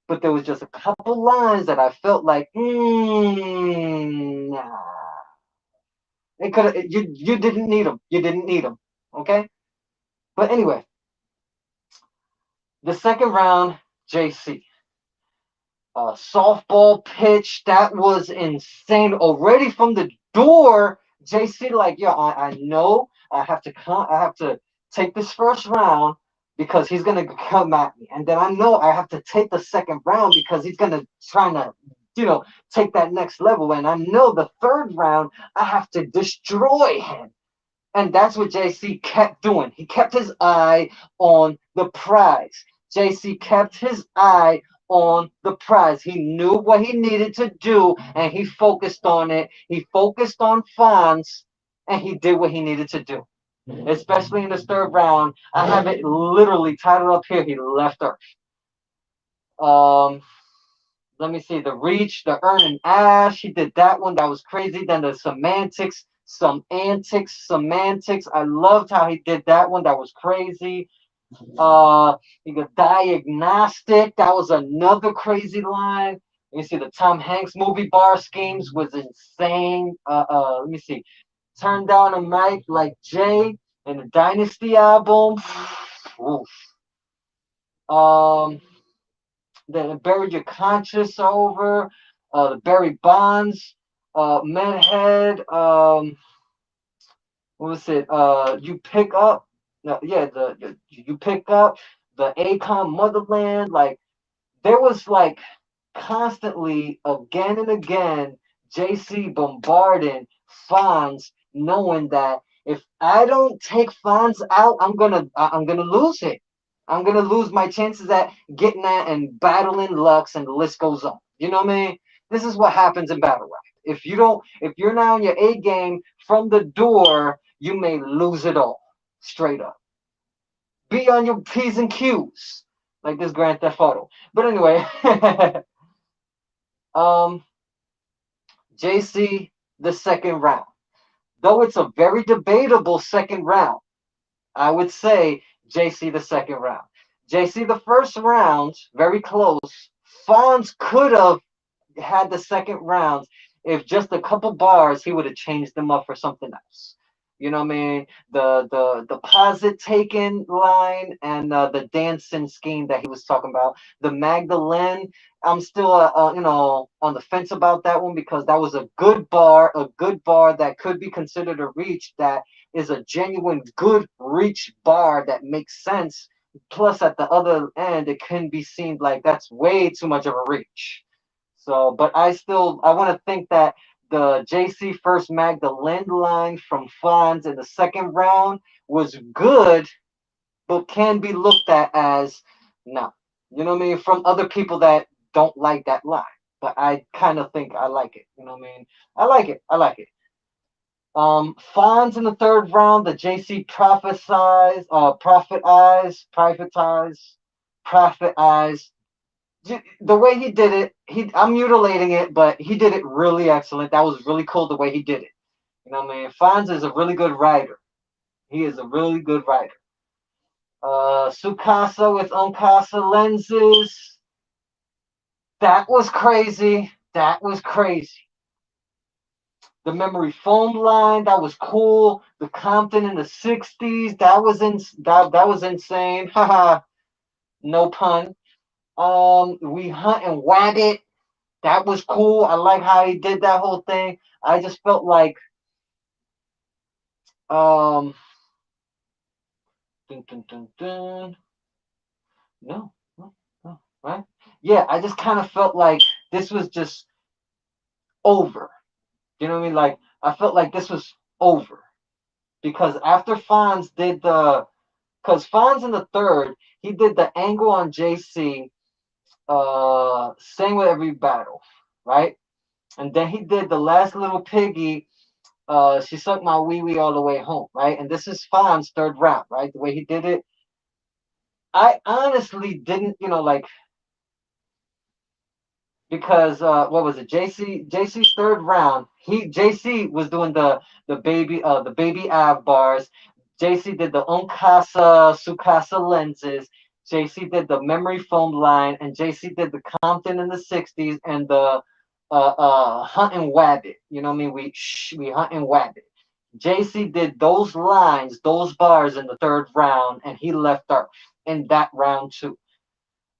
but there was just a couple lines that I felt like, nah. It could you didn't need them. You didn't need them. Okay, but anyway, the second round, JC. Softball pitch. That was insane. Already from the door, JC like, yo, I know I have to take this first round because he's gonna come at me, and then I know I have to take the second round because he's gonna try to take that next level, and I know the third round I have to destroy him. And that's what JC kept doing. He kept his eye on the prize. JC kept his eye on the prize. He knew what he needed to do and he focused on it. He focused on Fonz and he did what he needed to do. Especially in this third round. I have it literally titled up here. He left Earth. Let me see, the reach, the earn and ash. He did that one. That was crazy. Then the semantics, some antics, semantics. I loved how he did that one. That was crazy. You got diagnostic. That was another crazy line. Let me see, the Tom Hanks movie bar schemes was insane. Let me see. Turn down a mic like Jay in the Dynasty album. Oof. Then Buried Your Conscience over, the Barry Bonds, Medhead, what was it? You pick up, no, yeah, you pick up the Akon Motherland. Like there was like constantly again and again, JC bombarding Fonz, knowing that if I don't take Fonz out, I'm gonna lose it. I'm gonna lose my chances at getting that and battling Lux, and the list goes on. You know what I mean? This is what happens in battle rap. If you're not on your A game from the door, you may lose it all. Straight up. Be on your P's and Q's, like this Grand Theft Auto. But anyway, JC, the second round. Though it's a very debatable second round, I would say JC the second round. JC the first round, very close. Fonz could have had the second round if just a couple bars he would have changed them up for something else. You know what I mean? The deposit taken line and the dancing scheme that he was talking about. The Magdalene, I'm still on the fence about that one because that was a good bar that could be considered a reach, that is a genuine good reach bar that makes sense. Plus, at the other end, it can be seen like that's way too much of a reach. So, but I want to think that the JC first Magdalene line from Fonz in the second round was good, but can be looked at as no. You know what I mean? From other people that don't like that line. But I kind of think I like it. You know what I mean? I like it. I like it. Fonz in the third round, the JC private eyes, the way he did it, I'm mutilating it, but he did it really excellent. That was really cool the way he did it. You know what I mean? Fonz is a really good writer. He is a really good writer. Sukasa with Onkasa lenses. That was crazy. That was crazy. The memory foam line, that was cool. The Compton in the 60s, that was insane. Haha. No pun. We hunt and wag it. That was cool. I like how he did that whole thing. I just felt like um dun, dun, dun, dun. No, no, no, right? Yeah, I just kind of felt like this was just over. You know what I mean? Like I felt like this was over because after Fonz did because Fonz in the third, he did the angle on JC, same with every battle, right? And then he did the last little piggy. She sucked my wee wee all the way home, right? And this is Fonz's third round, right? The way he did it, I honestly didn't, like because what was it? JC's third round. JC was doing the baby Av bars. JC did the Unkasa Sukasa lenses. JC did the memory foam line, and JC did the Compton in the 60s and the hunt and wabbit. You know what I mean? We hunt and wabbit. JC did those lines, those bars in the third round, and he left Earth in that round too.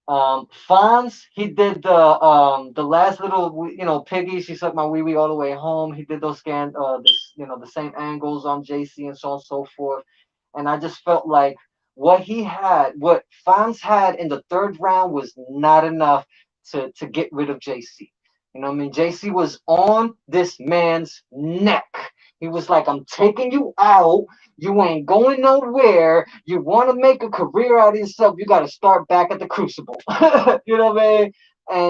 Fonz, he did the last little piggy. She sucked my wee wee all the way home. He did those the same angles on JC and so on and so forth. And I just felt like what Fonz had in the third round was not enough to get rid of JC. You know what I mean? JC was on this man's neck. He was like, I'm taking you out. You ain't going nowhere. You want to make a career out of yourself. You got to start back at the crucible. You know what I mean?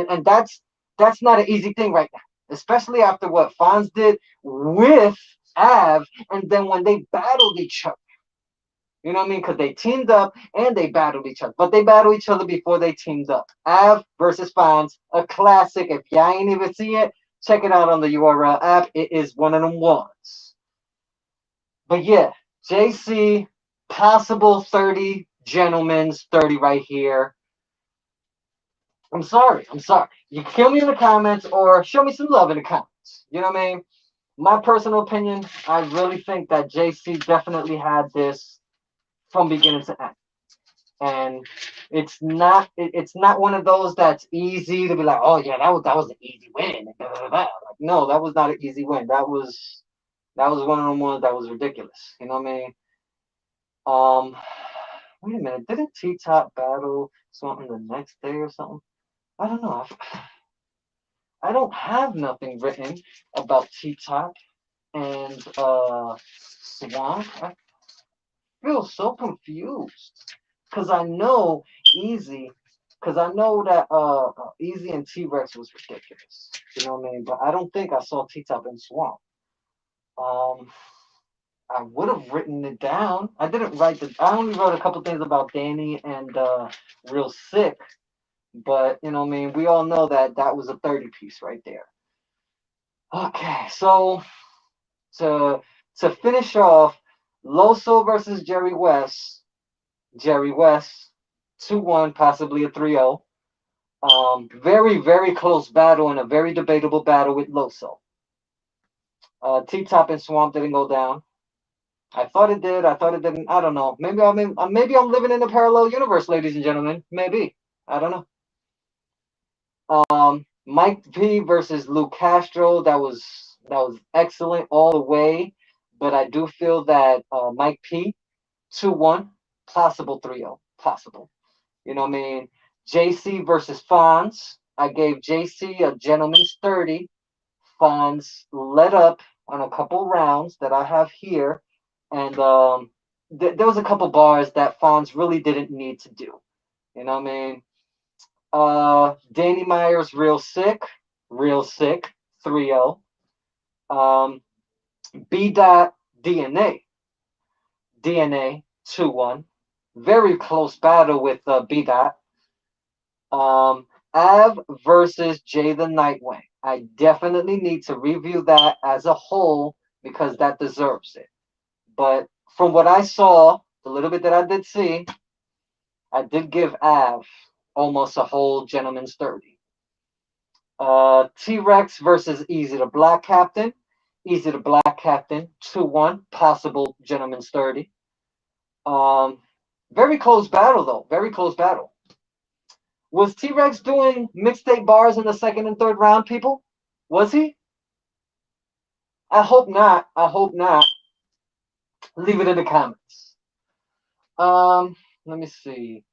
And that's not an easy thing right now, especially after what Fonz did with Av, and then when they battled each other. You know what I mean? Because they teamed up and they battled each other. But they battled each other before they teamed up. Av versus Fonz, a classic. If y'all ain't even see it, check it out on the URL app. It is one of them ones. But yeah, JC, possible 30 gentlemen's 30 right here. I'm sorry. I'm sorry. You can kill me in the comments or show me some love in the comments. You know what I mean? My personal opinion, I really think that JC definitely had this from beginning to end. And it's not one of those that's easy to be like, oh yeah, that was an easy win. Like, no, that was not an easy win. That was one of them ones that was ridiculous. You know what I mean? Wait a minute. Didn't T Top battle something the next day or something? I don't know. I don't have nothing written about T Top and Swamp. I feel so confused because I know Easy, because I know that Easy and T Rex was ridiculous. You know what I mean? But I don't think I saw T Top and Swamp. Um, I would have written it down. I didn't write I only wrote a couple things about Danny and Real Sick, but you know what I mean. We all know that that was a 30 piece right there. Okay, so to To finish off, Loso versus Jerry West. Jerry West, 2-1, possibly a 3-0. Very, very close battle and a very debatable battle with Loso. T-Top and Swamp didn't go down. I thought it did. I thought it didn't. I don't know. Maybe I'm living in a parallel universe, ladies and gentlemen. Maybe. I don't know. Mike P versus Lou Castro. That was excellent all the way. But I do feel that Mike P 2-1, possible 3-0, possible. You know what I mean? JC versus Fonz. I gave JC a gentleman's 30. Fonz let up on a couple rounds that I have here, and there was a couple bars that Fonz really didn't need to do. You know what I mean? Danny Myers, real sick, 3-0. B. DNA, 2-1. Very close battle with B. Av versus Jay the Nightwing. I definitely need to review that as a whole because that deserves it. But from what I saw, the little bit that I did see, I did give Av almost a whole gentleman's 30. T-Rex versus Easy the Black Captain. Easy the Black Captain, 2-1, possible gentleman's 30. Very close battle, though. Very close battle. Was T-Rex doing mixtape bars in the second and third round, people? Was he? I hope not. I hope not. Leave it in the comments. Let me see.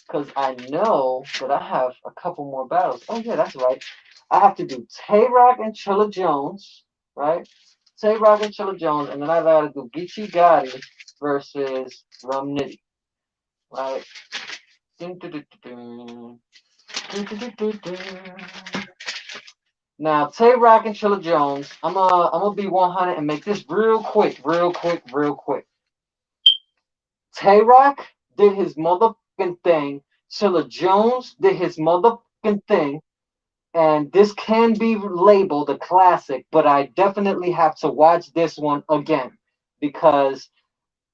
Because I know that I have a couple more battles. Oh, yeah, that's right. I have to do Tay-Rock and Chilla Jones, right? Tay-Rock and Chilla Jones, and then I got to do Geechee Gotti versus Rum Nitty, right? Now, Tay-Rock and Chilla Jones, I'm gonna be 100 and make this real quick. Tay-Rock did his motherfucking thing. Chilla Jones did his motherfucking thing. And this can be labeled a classic, but I definitely have to watch this one again. Because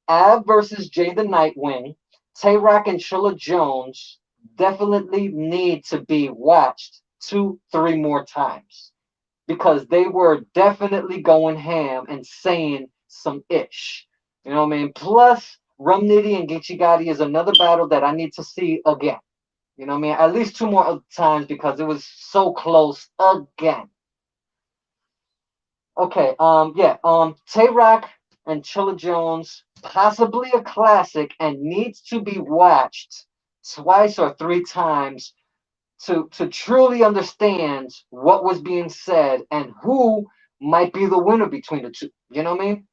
Av versus Jay the Nightwing, Tay-Rock and Chilla Jones definitely need to be watched 2-3 more times. Because they were definitely going ham and saying some ish. You know what I mean? Plus, Rum Nitty and Geechee Gotti is another battle that I need to see again. You know what I mean? At least 2 more times because it was so close again. Okay, Tay-Rock and Chilla Jones, possibly a classic and needs to be watched twice or 3 times to truly understand what was being said and who might be the winner between the two. You know what I mean?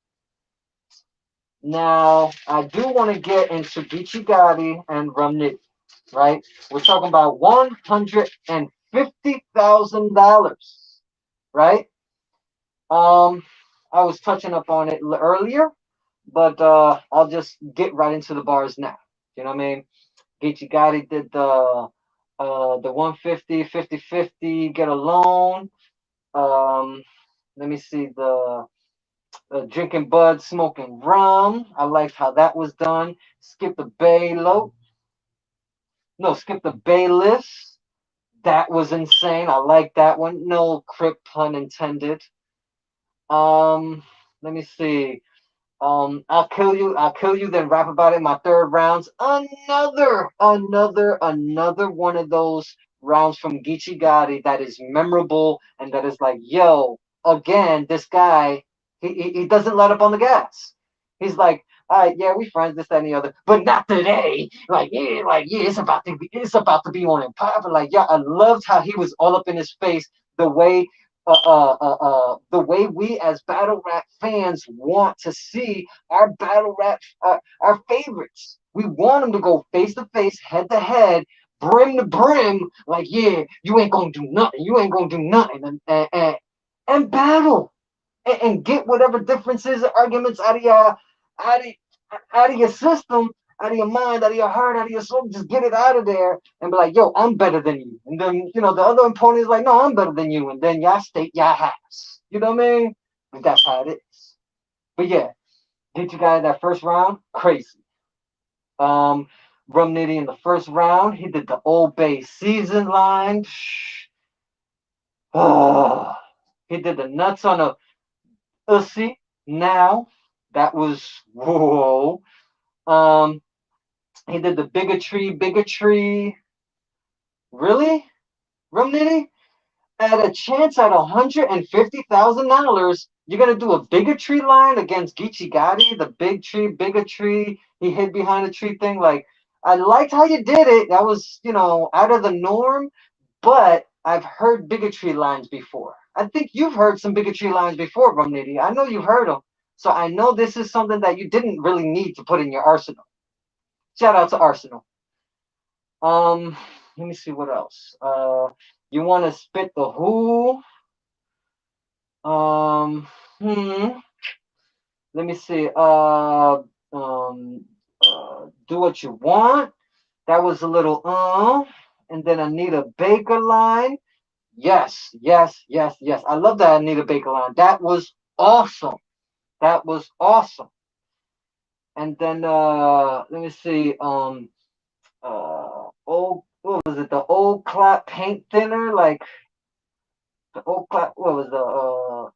Now, I do want to get into Geechee Gotti and Rum Nitty, right? We're talking about $150,000, right? I was touching up on it earlier, but I'll just get right into the bars now. You know what I mean? Geechee Gotti did the 150, 50-50, get a loan. Let me see the drinking bud, smoking rum. I liked how that was done. Skip the bailiff. Skip the bailiffs. That was insane. I like that one. No crip pun intended. Let me see. I'll kill you, then rap about it in my third rounds. Another one of those rounds from Geechee Gotti that is memorable and that is like, yo, again, this guy, he doesn't let up on the gas. He's like, all right, yeah, we friends, this, that, and the other, but not today. Yeah, it's about to be on and popping. Like, yeah, I loved how he was all up in his face, the way we as battle rap fans want to see our battle rap, our favorites. We want them to go face to face, head to head, brim to brim. Like, yeah, you ain't gonna do nothing. You ain't gonna do nothing, and battle, and get whatever differences, arguments out of your system, out of your mind, out of your heart, out of your soul. Just get it out of there and be like, yo, I'm better than you. And then, the other opponent is like, no, I'm better than you. And then y'all state y'all has. You know what I mean? And that's how it is. But yeah, Geechee Gotti that first round, crazy. Um, Rum Nitty in the first round, he did the Old Bay season line. He did the nuts on a Ussy. Now, that was whoa. Um, he did the bigotry. Really, Rum Nitty? At a chance at $150,000, you're gonna do a bigotry line against Geechee Gotti, the bigotry. He hid behind the tree thing. Like, I liked how you did it. That was, out of the norm. But I've heard bigotry lines before. I think you've heard some bigotry lines before, Rum Nitty. I know you've heard them. So I know this is something that you didn't really need to put in your arsenal. Shout out to Arsenal. Let me see what else. You want to spit the who? Um, hmm. Let me see. Do what you want. That was a little and then Anita Baker line. Yes, yes, yes, yes. I love that Anita Baker line. That was awesome. That was awesome. And then let me see. Old, what was it? The old clap paint thinner, like the old clap. What was the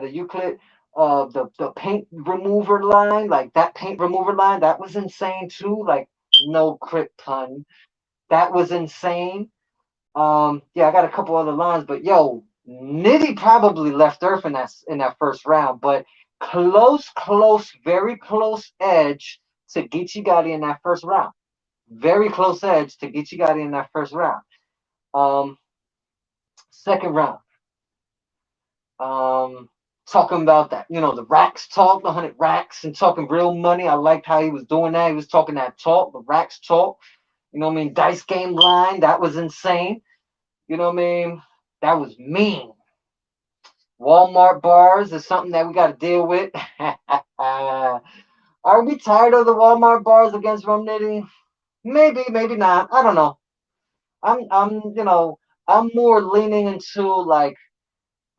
Euclid, the paint remover line, like that paint remover line, that was insane too. Like no crit pun, that was insane. Yeah, I got a couple other lines, but yo, Nitty probably left Earth in that first round, but close, very close edge to Geechee Gotti in that first round. Very close edge to Geechee Gotti in that first round. Um, Second round. Um, Talking about that, the racks talk, the 100 racks, and talking real money. I liked how he was doing that. He was talking that talk, the racks talk. You know what I mean? Dice game line, that was insane. You know what I mean? That was mean. Walmart bars is something that we got to deal with. Are we tired of the Walmart bars against Rum Nitty? Maybe, maybe not. I don't know. I'm more leaning into like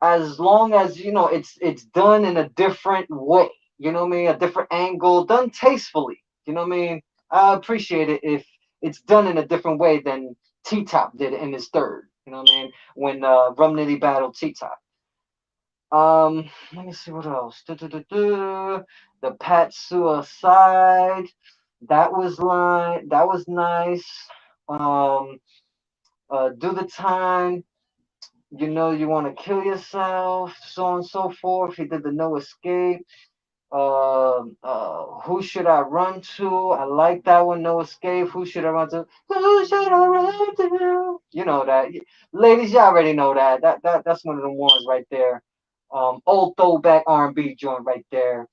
as long as it's done in a different way. You know what I mean? A different angle, done tastefully. You know what I mean? I appreciate it if it's done in a different way than T Top did it in his third. You know what I mean? When Rum Nitty battled T Top. Let me see what else. The Pat Suicide. That was nice. Um, Do the Time. You want to kill yourself, so on and so forth. He did the No Escape. Who should I run to? I like that one. No Escape. Who should I run to? Who should I run to? You know that, ladies. You already know that. That's one of the ones right there. Old throwback R&B joint right there.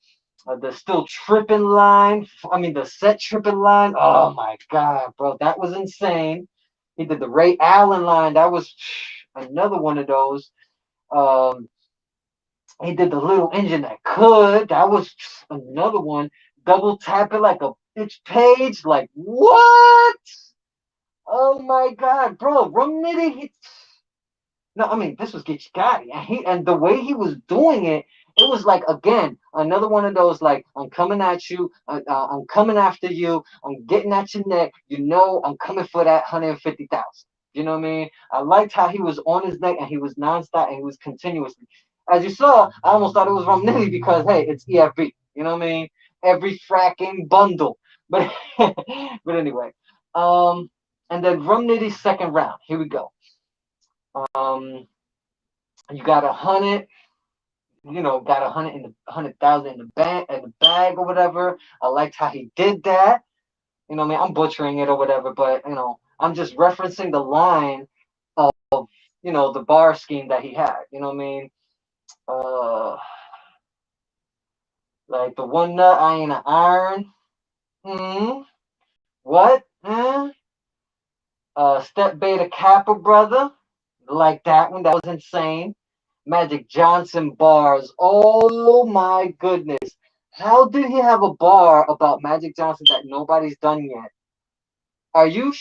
The still tripping line. I mean, the set tripping line. Oh my god, bro, that was insane. He did the Ray Allen line. That was another one of those. Um, he did the little engine that could. That was another one. Double tap it like a bitch page. Like what? Oh my god, bro. Rum Nitty. No, I mean this was Geechee Gotti, and the way he was doing it, it was like again another one of those like I'm coming at you, I'm coming after you, I'm getting at your neck. I'm coming for that 150,000. You know what I mean? I liked how he was on his neck and he was nonstop and he was continuously. As you saw, I almost thought it was Rum Nitty because hey, it's EFB. You know what I mean? Every fracking bundle. But but anyway, and then Rum Nitty's second round. Here we go. You got 100, got 100,000 in the bag or whatever. I liked how he did that. You know what I mean? I'm butchering it or whatever, but I'm just referencing the line of the bar scheme that he had. You know what I mean? Like the one nut, I ain't an iron. What? Step Beta Kappa brother. Like that one. That was insane. Magic Johnson bars. Oh my goodness. How did he have a bar about Magic Johnson that nobody's done yet? Are you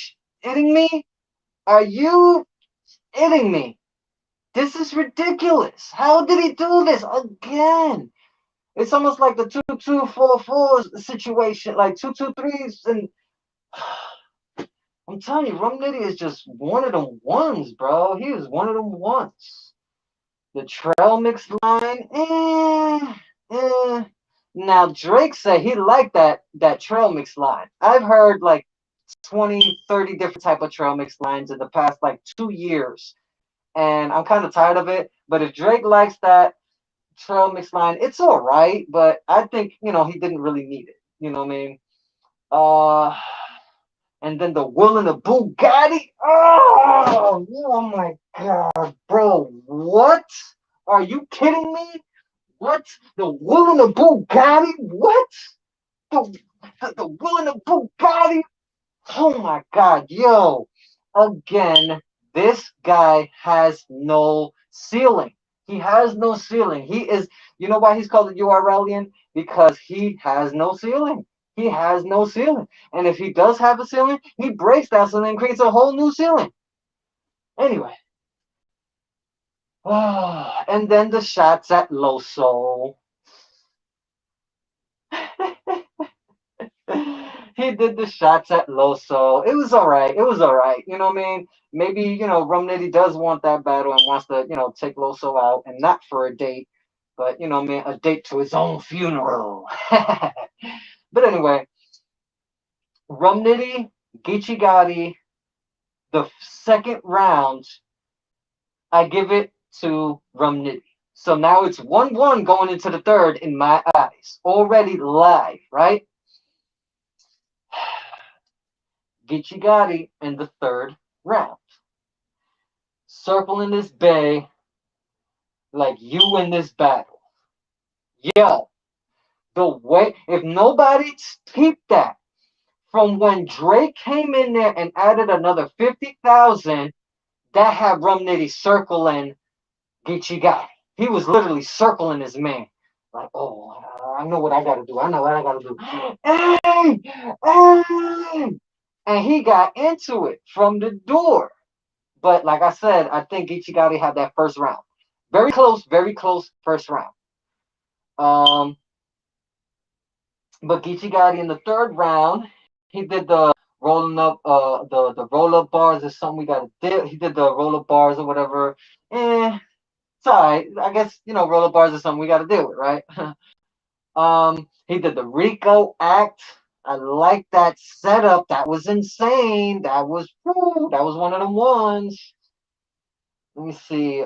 kidding me? Are you kidding me? This is ridiculous. How did he do this again? It's almost like the 2244 situation, like 223s, and I'm telling you, Rum Nitty is just one of them ones, bro. He is one of them ones. The trail mix line, eh. Now Drake said he liked that trail mix line. I've heard like 20, 30 different type of trail mix lines in the past like 2 years, and I'm kind of tired of it. But if Drake likes that trail mix line, it's all right. But I think he didn't really need it. You know what I mean? Uh, and then the Will and the Bugatti. Oh my God, bro! What? Are you kidding me? What? The Will and the Bugatti? What? The, the Will and the Bugatti? Oh my God, yo! Again, this guy has no ceiling. He has no ceiling. He is. You know why he's called the URLian? Because he has no ceiling. He has no ceiling. And if he does have a ceiling, he breaks that ceiling and creates a whole new ceiling. Anyway. And then the shots at Loso. He did the shots at Loso. It was all right. It was all right. You know what I mean? Maybe, Rum Nitty does want that battle and wants to, take Loso out, and not for a date, but, what I mean, a date to his own funeral. But anyway, Rum Nitty, Geechee Gotti, the second round, I give it to Rum Nitty. So now it's 1-1 going into the third in my eyes. Already live, right? Geechee Gotti in the third round. Circling this bay like you in this battle. Yo, the way, if nobody peeped that, from when Drake came in there and added another 50,000, that had Rum Nitty circling Geechee Gotti. He was literally circling his man. Like, oh, I know what I gotta do. I know what I gotta do. Hey! Hey! And he got into it from the door. But like I said, I think Geechee Gotti had that first round. Very close first round. But Geechee Gotti in the third round, he did the rolling up, the roll up bars is something we gotta do. He did the roll up bars or whatever. It's alright. I guess roll up bars is something we gotta do it, right? He did the Rico act. I like that setup. That was insane. That was one of them ones. Let me see.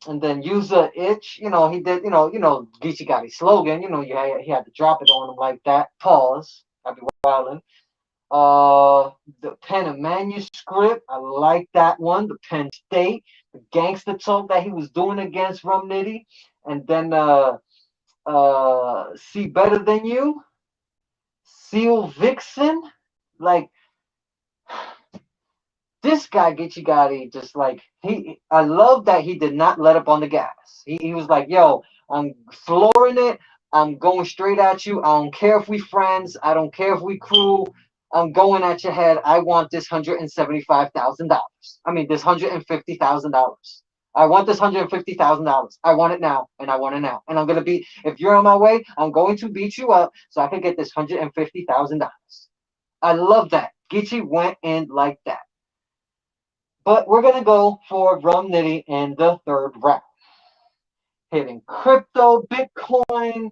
And then User Itch, he did, Geechee Gotti slogan, he had to drop it on him like that. Pause. I'd be wildin'. The Pen and Manuscript, I like that one. The Penn State, the gangster talk that he was doing against Rum Nitty, and then See Better Than You, Seal Vixen, like. This guy Geechee Gotti, just like I love that he did not let up on the gas. He was like, yo, I'm flooring it. I'm going straight at you. I don't care if we friends. I don't care if we crew. I'm going at your head. I want this $175,000. I mean, this $150,000. I want this $150,000. I want it now, and I want it now. And I'm gonna be. If you're on my way, I'm going to beat you up so I can get this $150,000. I love that. Geechee went in like that. But we're going to go for Rum Nitty in the third round. Hitting crypto, Bitcoin.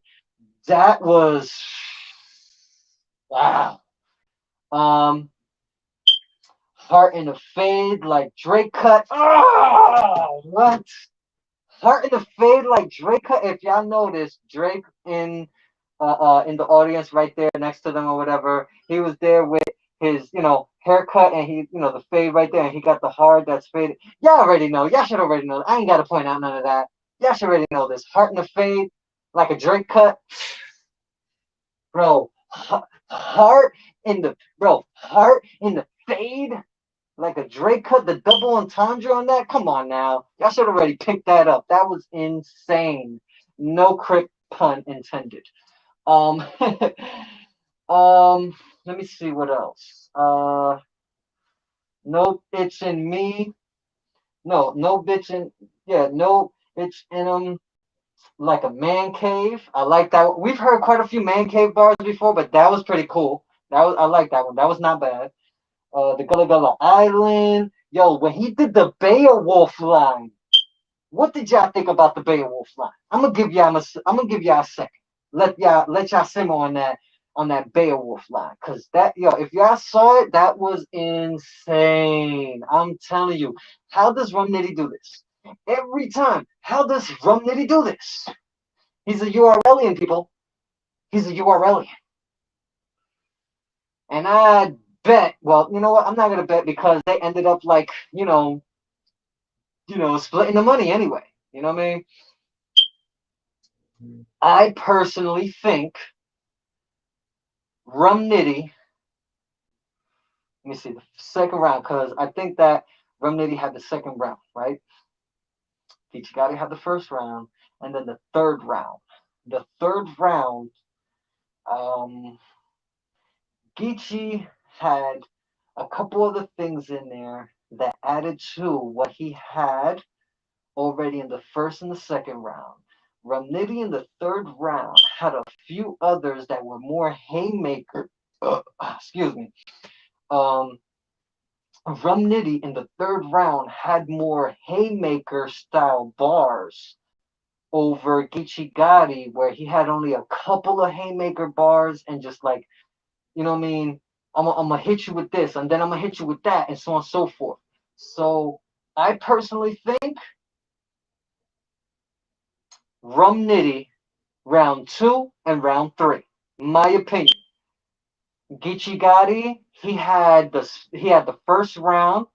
That was, wow. Heart in the Fade like Drake cut. Oh, what? Heart in the Fade like Drake cut. If y'all notice, Drake in the audience right there next to them or whatever, he was there with his, haircut, and he, the fade right there, and he got the hard that's faded. Y'all already know. Y'all should already know. I ain't got to point out none of that. Y'all should already know this. Heart in the Fade, like a Drake cut. Bro, heart in the fade, like a Drake cut, the double entendre on that. Come on now. Y'all should already pick that up. That was insane. No crypt pun intended. Let me see what else. No Bitch in Me. No Bitch in, yeah, No Bitch in 'em. like a man cave. I like that. We've heard quite a few man cave bars before, but that was pretty cool. I like that one. That was not bad. The Gullah Gullah Island. Yo, when he did the Beowulf line, what did y'all think about the Beowulf line? I'm gonna give y'all a second. Let y'all simmer on that Beowulf line, cause that, yo, if y'all saw it, that was insane. I'm telling you, how does Rum Nitty do this? Every time, how does Rum Nitty do this? He's a URLian, people. He's a URLian, and I bet. Well, you know what? I'm not gonna bet because they ended up like splitting the money anyway. You know what I mean? I personally think Rum Nitty. Let me see the second round, because I think that Rum Nitty had the second round, right? Geechee Gotti had the first round, and then the third round. The third round, Geechee had a couple other things in there that added to what he had already in the first and the second round. Rum Nitty in the third round had a few others that were more haymaker. Excuse me. Rum Nitty in the third round had more haymaker style bars over Geechee Gotti, where he had only a couple of haymaker bars and just like, you know what I mean? I'm gonna hit you with this, and then I'm gonna hit you with that, and so on and so forth. So I personally think Rum Nitty round 2 and round 3. My opinion. Geechee Gotti, he had the first round,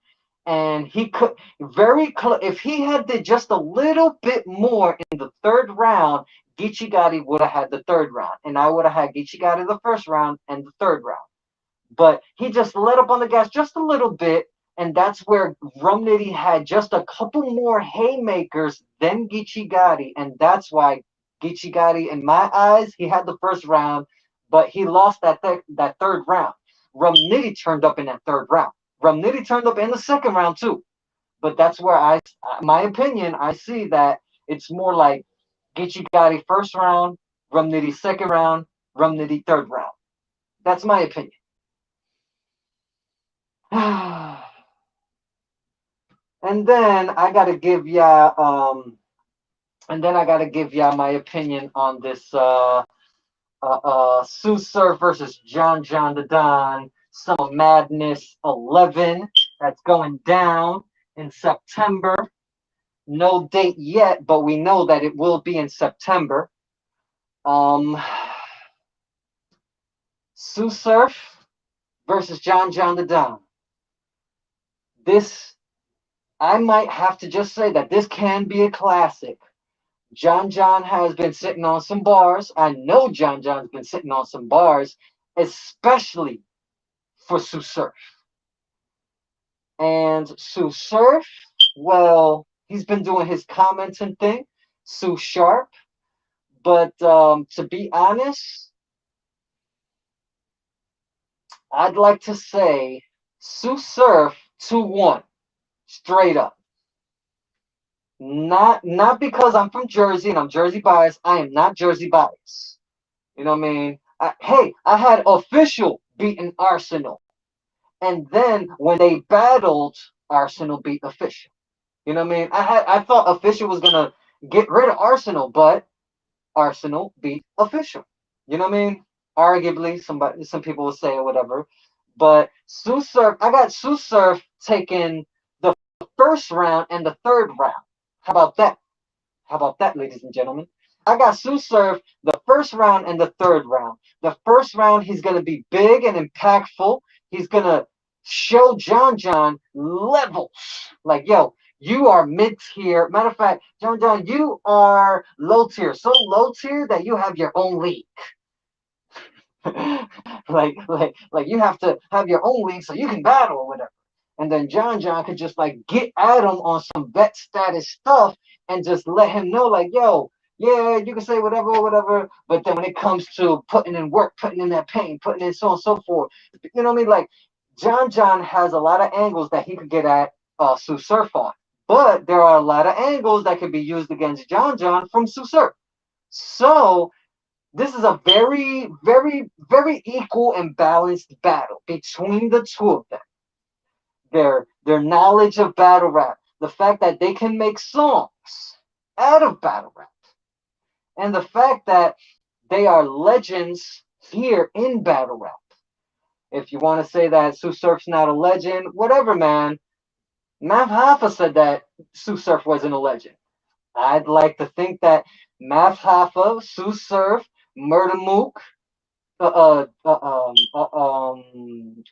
and he could if he had did just a little bit more in the third round, Geechee Gotti would have had the third round, and I would have had Geechee Gotti the first round and the third round. But he just let up on the gas just a little bit, and that's where Rum Nitty had just a couple more haymakers than Geechee Gotti, and that's why Geechee Gotti, in my eyes, he had the first round, but he lost that third round. Rum Nitty turned up in that third round. Rum Nitty turned up in the second round too, but that's where my opinion, I see that it's more like Geechee Gotti first round, Rum Nitty second round, Rum Nitty third round. That's my opinion. And then I gotta give y'all my opinion on this TsuSurf versus JohnJohnDaDon Summer Madness 11 that's going down in September. No date yet, but we know that it will be in September. TsuSurf versus JohnJohnDaDon. This, I might have to just say that this can be a classic. John has been sitting on some bars. I know John's been sitting on some bars, especially for TsuSurf. And TsuSurf, well, he's been doing his commenting thing, Sue Sharp. But to be honest, I'd like to say TsuSurf 2-1, straight up. Not because I'm from Jersey and I'm Jersey biased. I am not Jersey biased. You know what I mean? I had Official beating Arsenal. And then when they battled, Arsenal beat Official. You know what I mean? I thought Official was gonna get rid of Arsenal, but Arsenal beat Official. You know what I mean? Arguably, some people will say or whatever. But TsuSurf, I got TsuSurf taking the first round and the third round. How about that? How about that, ladies and gentlemen? I got TsuSurf the first round and the third round. The first round, he's going to be big and impactful. He's going to show John levels. Like, yo, you are mid-tier. Matter of fact, John, you are low-tier. So low-tier that you have your own league. like you have to have your own league so you can battle or whatever. And then John could just like get at him on some vet status stuff and just let him know, like, yo, yeah, you can say whatever. But then when it comes to putting in work, putting in that pain, putting in so on and so forth, you know what I mean? Like, John has a lot of angles that he could get at TsuSurf on. But there are a lot of angles that could be used against JohnJohn from TsuSurf. So this is a very, very, very equal and balanced battle between the two of them. Their knowledge of battle rap, the fact that they can make songs out of battle rap, and the fact that they are legends here in battle rap. If you want to say that TsuSurf's not a legend, whatever, man. Math Hoffa said that TsuSurf wasn't a legend. I'd like to think that Math Hoffa, TsuSurf, Murder Mook,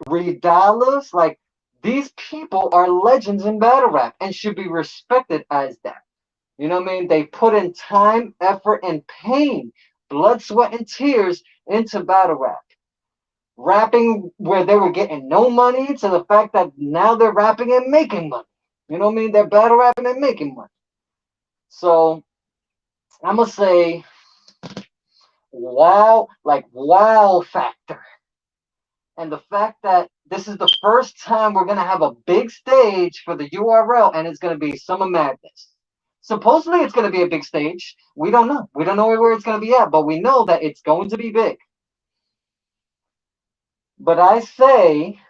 Reed Dallas, like these people are legends in battle rap and should be respected as that. You know what I mean? They put in time, effort, and pain, blood, sweat, and tears into battle rap. Rapping where they were getting no money to the fact that now they're rapping and making money. You know what I mean? They're battle rapping and making money. So I'm gonna say wow, like wow factor. And the fact that this is the first time we're gonna have a big stage for the URL, and it's gonna be Summer Madness. Supposedly it's gonna be a big stage. We don't know. We don't know where it's gonna be at, but we know that it's going to be big. But I say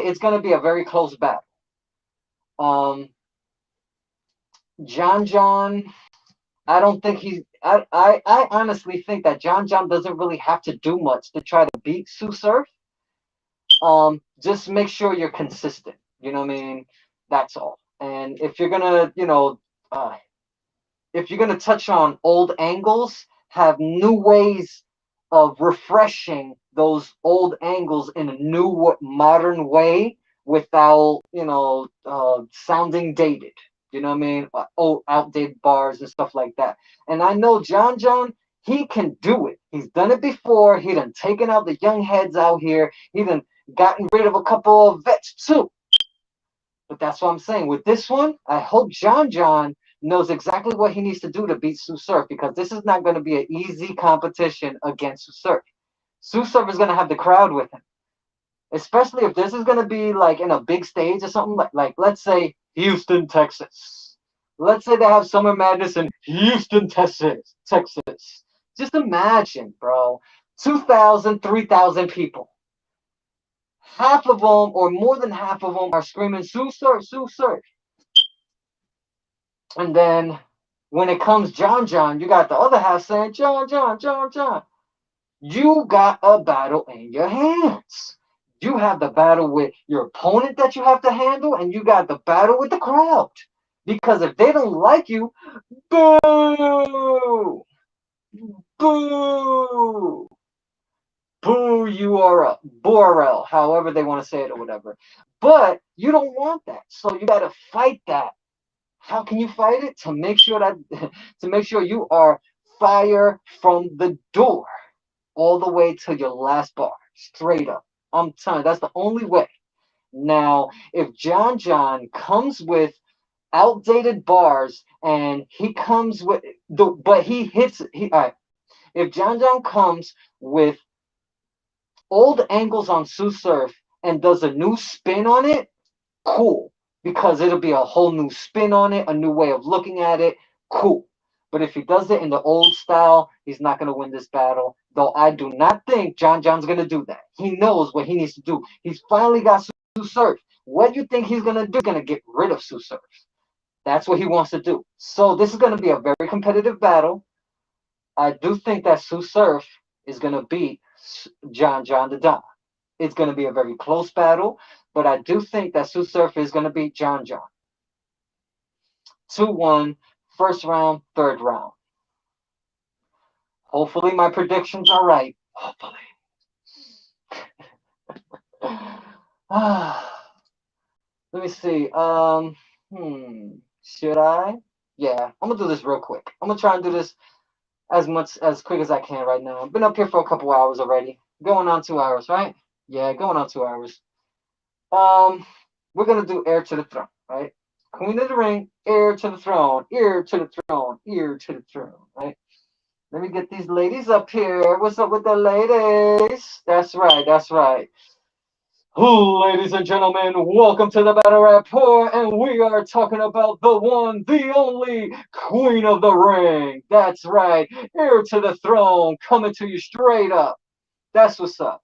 it's gonna be a very close battle. JohnJohn, I don't think he's. I honestly think that JohnJohn doesn't really have to do much to try to beat TsuSurf. Just make sure you're consistent. You know what I mean? That's all. And if you're gonna, if you're gonna touch on old angles, have new ways of refreshing those old angles in a new modern way without, sounding dated. You know what I mean? Outdated bars and stuff like that. And I know JohnJohn, he can do it. He's done it before. He done taken out the young heads out here. He done gotten rid of a couple of vets too. But that's what I'm saying. With this one, I hope JohnJohn knows exactly what he needs to do to beat TsuSurf, because this is not going to be an easy competition against TsuSurf. TsuSurf is going to have the crowd with him. Especially if this is going to be like in a big stage or something, like let's say Houston, Texas. Let's say they have Summer Madness in Houston, Texas. Just imagine, bro. 2,000, 3,000 people. Half of them, or more than half of them, are screaming, TsuSurf, TsuSurf. And then when it comes JohnJohn, you got the other half saying, John. You got a battle in your hands. You have the battle with your opponent that you have to handle, and you got the battle with the crowd. Because if they don't like you, boo! Boo! Boo URL, however they want to say it or whatever. But you don't want that. So you got to fight that. How can you fight it? To make sure you are fire from the door all the way to your last bar, straight up. I'm telling you, that's the only way. Now, if JohnJohn comes with outdated bars and he comes with all right. If JohnJohn comes with old angles on TsuSurf and does a new spin on it, cool. Because it'll be a whole new spin on it, a new way of looking at it, cool. But if he does it in the old style, he's not going to win this battle. Though I do not think JohnJohn's going to do that. He knows what he needs to do. He's finally got TsuSurf. What do you think he's going to do? He's going to get rid of TsuSurf. That's what he wants to do. So this is going to be a very competitive battle. I do think that TsuSurf is going to beat JohnJohnDaDon. It's going to be a very close battle, but I do think that TsuSurf is going to beat JohnJohn. 2-1, first round, third round. Hopefully my predictions are right. Hopefully. Let me see. Should I? Yeah, I'm gonna do this real quick. I'm gonna try and do this as quick as I can right now. I've been up here for a couple hours already. Going on 2 hours, right? Yeah, going on 2 hours. We're gonna do heir to the throne, right? Queen of the ring, heir to the throne, ear to the throne, ear to the throne, right? Let me get these ladies up here. What's up with the ladies? That's right, that's right. Ladies and gentlemen, welcome to the Battle Rapport, and we are talking about the one, the only Queen of the Ring. That's right, heir to the throne, coming to you straight up. That's what's up.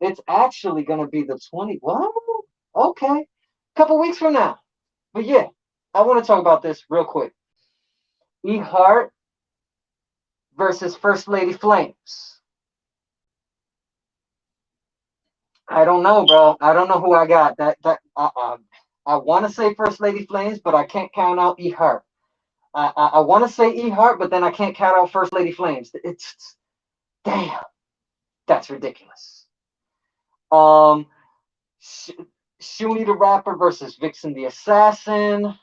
It's actually going to be the 20. What? Okay. Couple weeks from now. But yeah, I want to talk about this real quick. E Hart versus First Lady Flames. I don't know, bro. I don't know who I got. I want to say First Lady Flames, but I can't count out E Hart. I want to say E Hart, but then I can't count out First Lady Flames. It's damn, that's ridiculous. Shuni the Rapper versus Vixen the Assassin.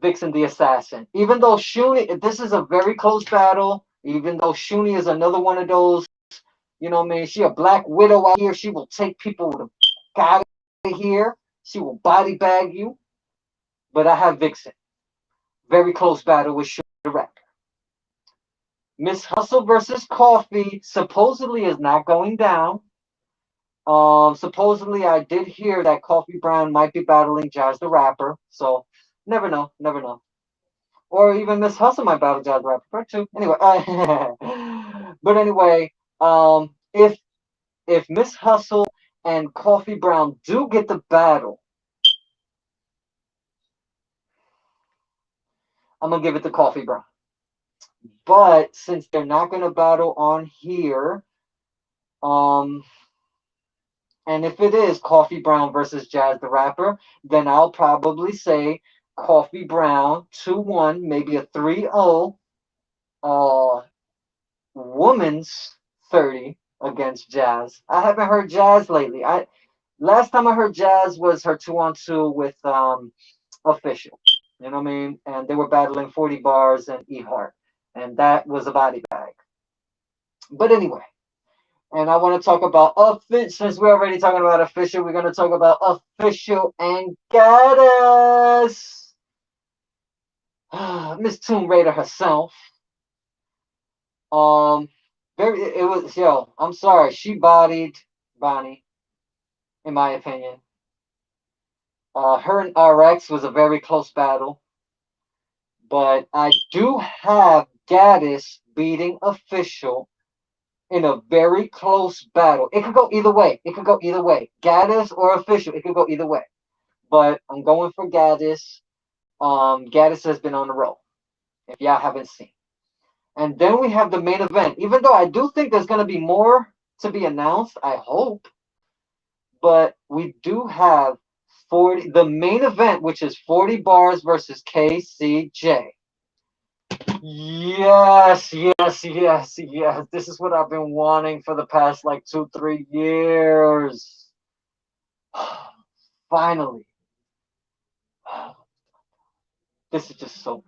Vixen the Assassin. Even though Shuni, this is a very close battle. Even though Shuni is another one of those, you know what I mean? She a Black Widow out here. She will take people to out of here. She will body bag you. But I have Vixen. Very close battle with Shuni the Rapper. Miss Hustle versus Coffee supposedly is not going down. Supposedly I did hear that Coffee Brown might be battling Jazz the Rapper. So never know, never know. Or even Miss Hustle might battle Jazz the Rapper part two. Anyway, but anyway, if Miss Hustle and Coffee Brown do get the battle, I'm gonna give it to Coffee Brown. But since they're not gonna battle on here, and if it is Coffee Brown versus Jazz the Rapper, then I'll probably say Coffee Brown 2-1, maybe a 3-0. Women's 30 against Jazz. I haven't heard Jazz lately. Last time I heard Jazz was her 2-on-2 with Official. You know what I mean? And they were battling 40 Bars and E Hart. And that was a body bag. But anyway, and I want to talk about since we're already talking about Official, we're going to talk about Official and Goddess. Miss Tomb Raider herself. I'm sorry, she bodied Bonnie, in my opinion. Her and RX was a very close battle. But I do have Gaddis beating Official in a very close battle. It could go either way. It could go either way. Gaddis or Official, it could go either way. But I'm going for Gaddis. Gaddis has been on the roll, if y'all haven't seen. And then we have the main event. Even though I do think there's going to be more to be announced, I hope. But we do have the main event, which is 40 Bars versus KCJ. Yes. This is what I've been wanting for the past like 2-3 years. Finally. This is just so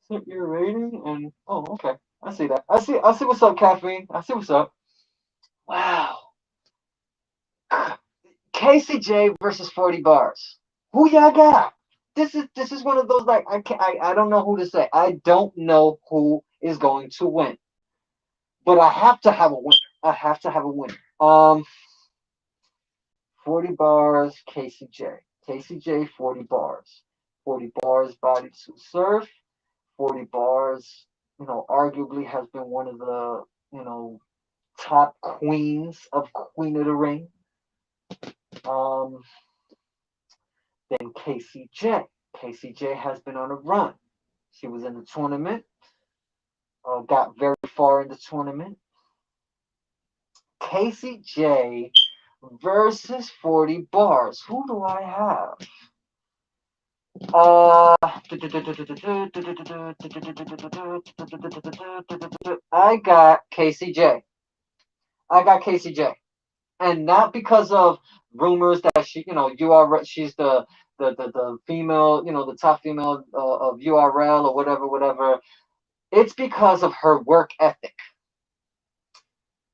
irritating. And okay. I see that. I see what's up, Caffeine. I see what's up. Wow. KCJ versus 40 Bars. Who y'all got? This is one of those, like, I don't know who to say. I don't know who is going to win. But I have to have a winner. I have to have a winner. 40 Bars, KCJ. KCJ, 40 Bars. 40 Bars body TsuSurf. 40 Bars, arguably has been one of the, top queens of Queen of the Ring. Then KCJ. KCJ has been on a run. She was in the tournament. Got very far in the tournament. KCJ versus 40 Bars. Who do I have? I got KCJ. And not because of rumors that she's the female, the top female of URL or whatever. It's because of her work ethic.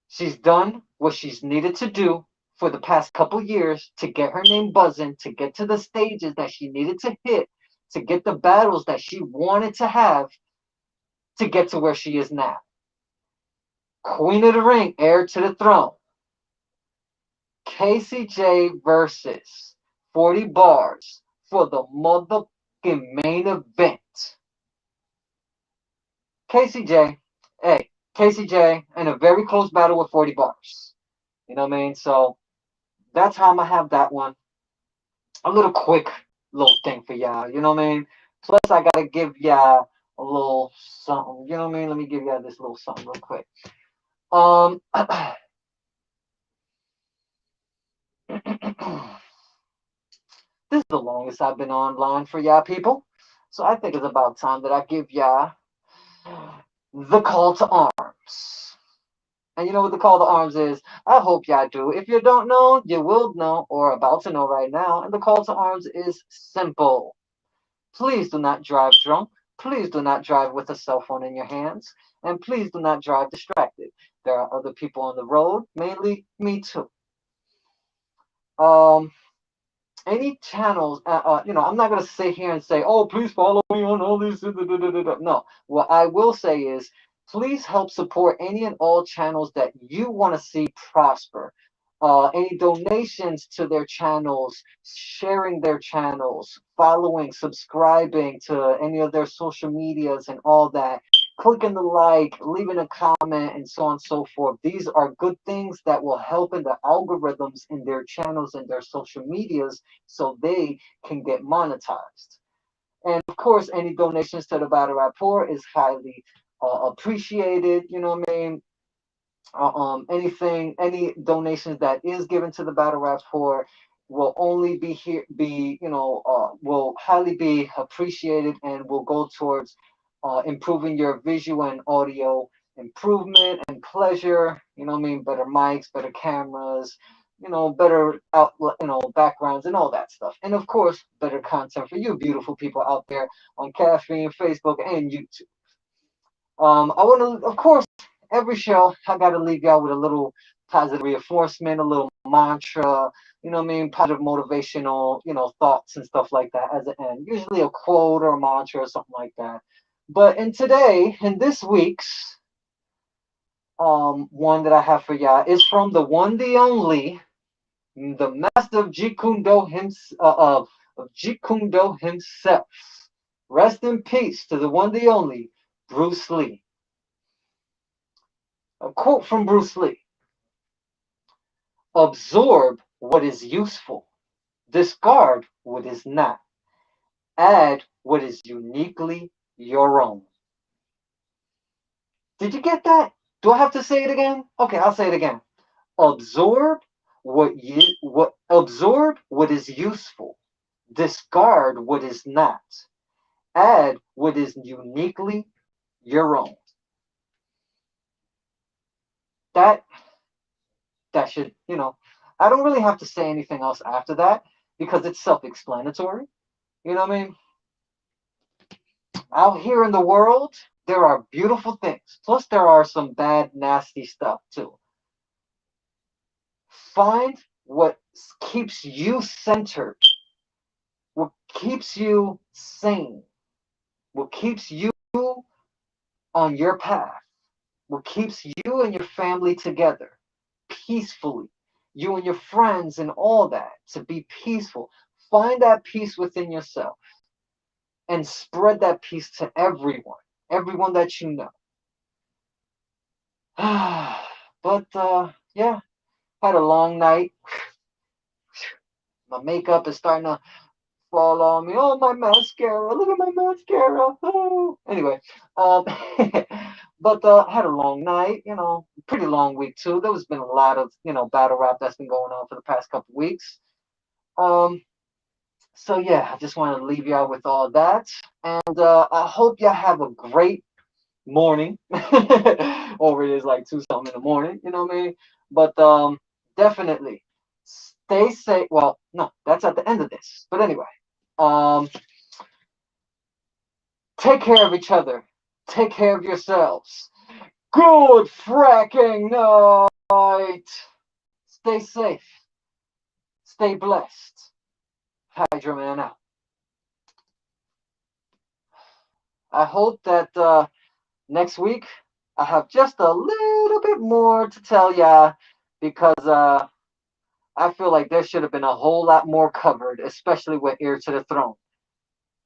She's done what she's needed to do for the past couple years to get her name buzzing, to get to the stages that she needed to hit, to get the battles that she wanted to have, to get to where she is now. Queen of the Ring, heir to the throne. KCJ versus 40 bars for the motherfucking main event. KCJ, hey, KCJ in a very close battle with 40 bars. You know what I mean? So that's how I'm gonna have that one. A little quick little thing for y'all. You know what I mean? Plus, I gotta give y'all a little something. You know what I mean? Let me give y'all this little something real quick. This is the longest I've been online for y'all people. So I think it's about time that I give y'all the call to arms. And you know what the call to arms is? I hope y'all do. If you don't know, you will know or about to know right now. And the call to arms is simple. Please do not drive drunk. Please do not drive with a cell phone in your hands. And please do not drive distracted. There are other people on the road, mainly me too. Any channels, I'm not going to sit here and say, oh, please follow me on all these. No, what I will say is, please help support any and all channels that you want to see prosper. Any donations to their channels, sharing their channels, following, subscribing to any of their social medias and all that, clicking the like, leaving a comment, and so on and so forth. These are good things that will help in the algorithms in their channels and their social medias so they can get monetized. And of course, any donations to the Battle Rap Poor is highly appreciated. You know what I mean? Any donations that is given to the Battle Rap Poor will only will highly be appreciated and will go towards improving your visual and audio improvement and pleasure. You know what I mean? Better mics, better cameras, better backgrounds and all that stuff. And of course, better content for you beautiful people out there on Caffeine, Facebook, and YouTube. I want to, of course, every show, I got to leave y'all with a little positive reinforcement, a little mantra, you know what I mean? Positive motivational, thoughts and stuff like that as an end. Usually a quote or a mantra or something like that. But in this week's one that I have for y'all is from the one, the only, the master of Jeet Kune Do himself. Rest in peace to the one, the only, Bruce Lee. A quote from Bruce Lee. Absorb what is useful. Discard what is not. Add what is uniquely your own. Did you get that? Do I have to say it again? Okay, I'll say it again. Absorb absorb what is useful. Discard what is not. Add what is uniquely your own. That should, I don't really have to say anything else after that because it's self-explanatory. You know what I mean? Out here in the world, there are beautiful things. Plus, there are some bad, nasty stuff too. Find what keeps you centered, what keeps you sane, what keeps you on your path, what keeps you and your family together peacefully, you and your friends and all that, to be peaceful. Find that peace within yourself and spread that peace to everyone that you know. But yeah, had a long night. My makeup is starting to fall on me. Oh, my mascara! Look at my mascara! Oh. Anyway, but had a long night. Pretty long week too. There's been a lot of battle rap that's been going on for the past couple weeks. So yeah, I just want to leave y'all with all that, and I hope y'all have a great morning, or it is like 2 something in the morning. You know what I mean? But definitely stay safe. Well, no, that's at the end of this. But anyway, take care of each other. Take care of yourselves. Good fracking night. Stay safe. Stay blessed. Hydra Man out. I hope that next week I have just a little bit more to tell ya because I feel like there should have been a whole lot more covered, especially with Heir to the Throne.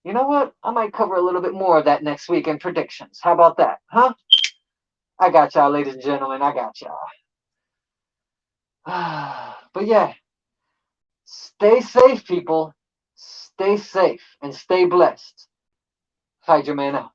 You know what? I might cover a little bit more of that next week in predictions. How about that? Huh? I got y'all, ladies and gentlemen. I got y'all. But yeah, stay safe, people. Stay safe and stay blessed. Hydra Man out.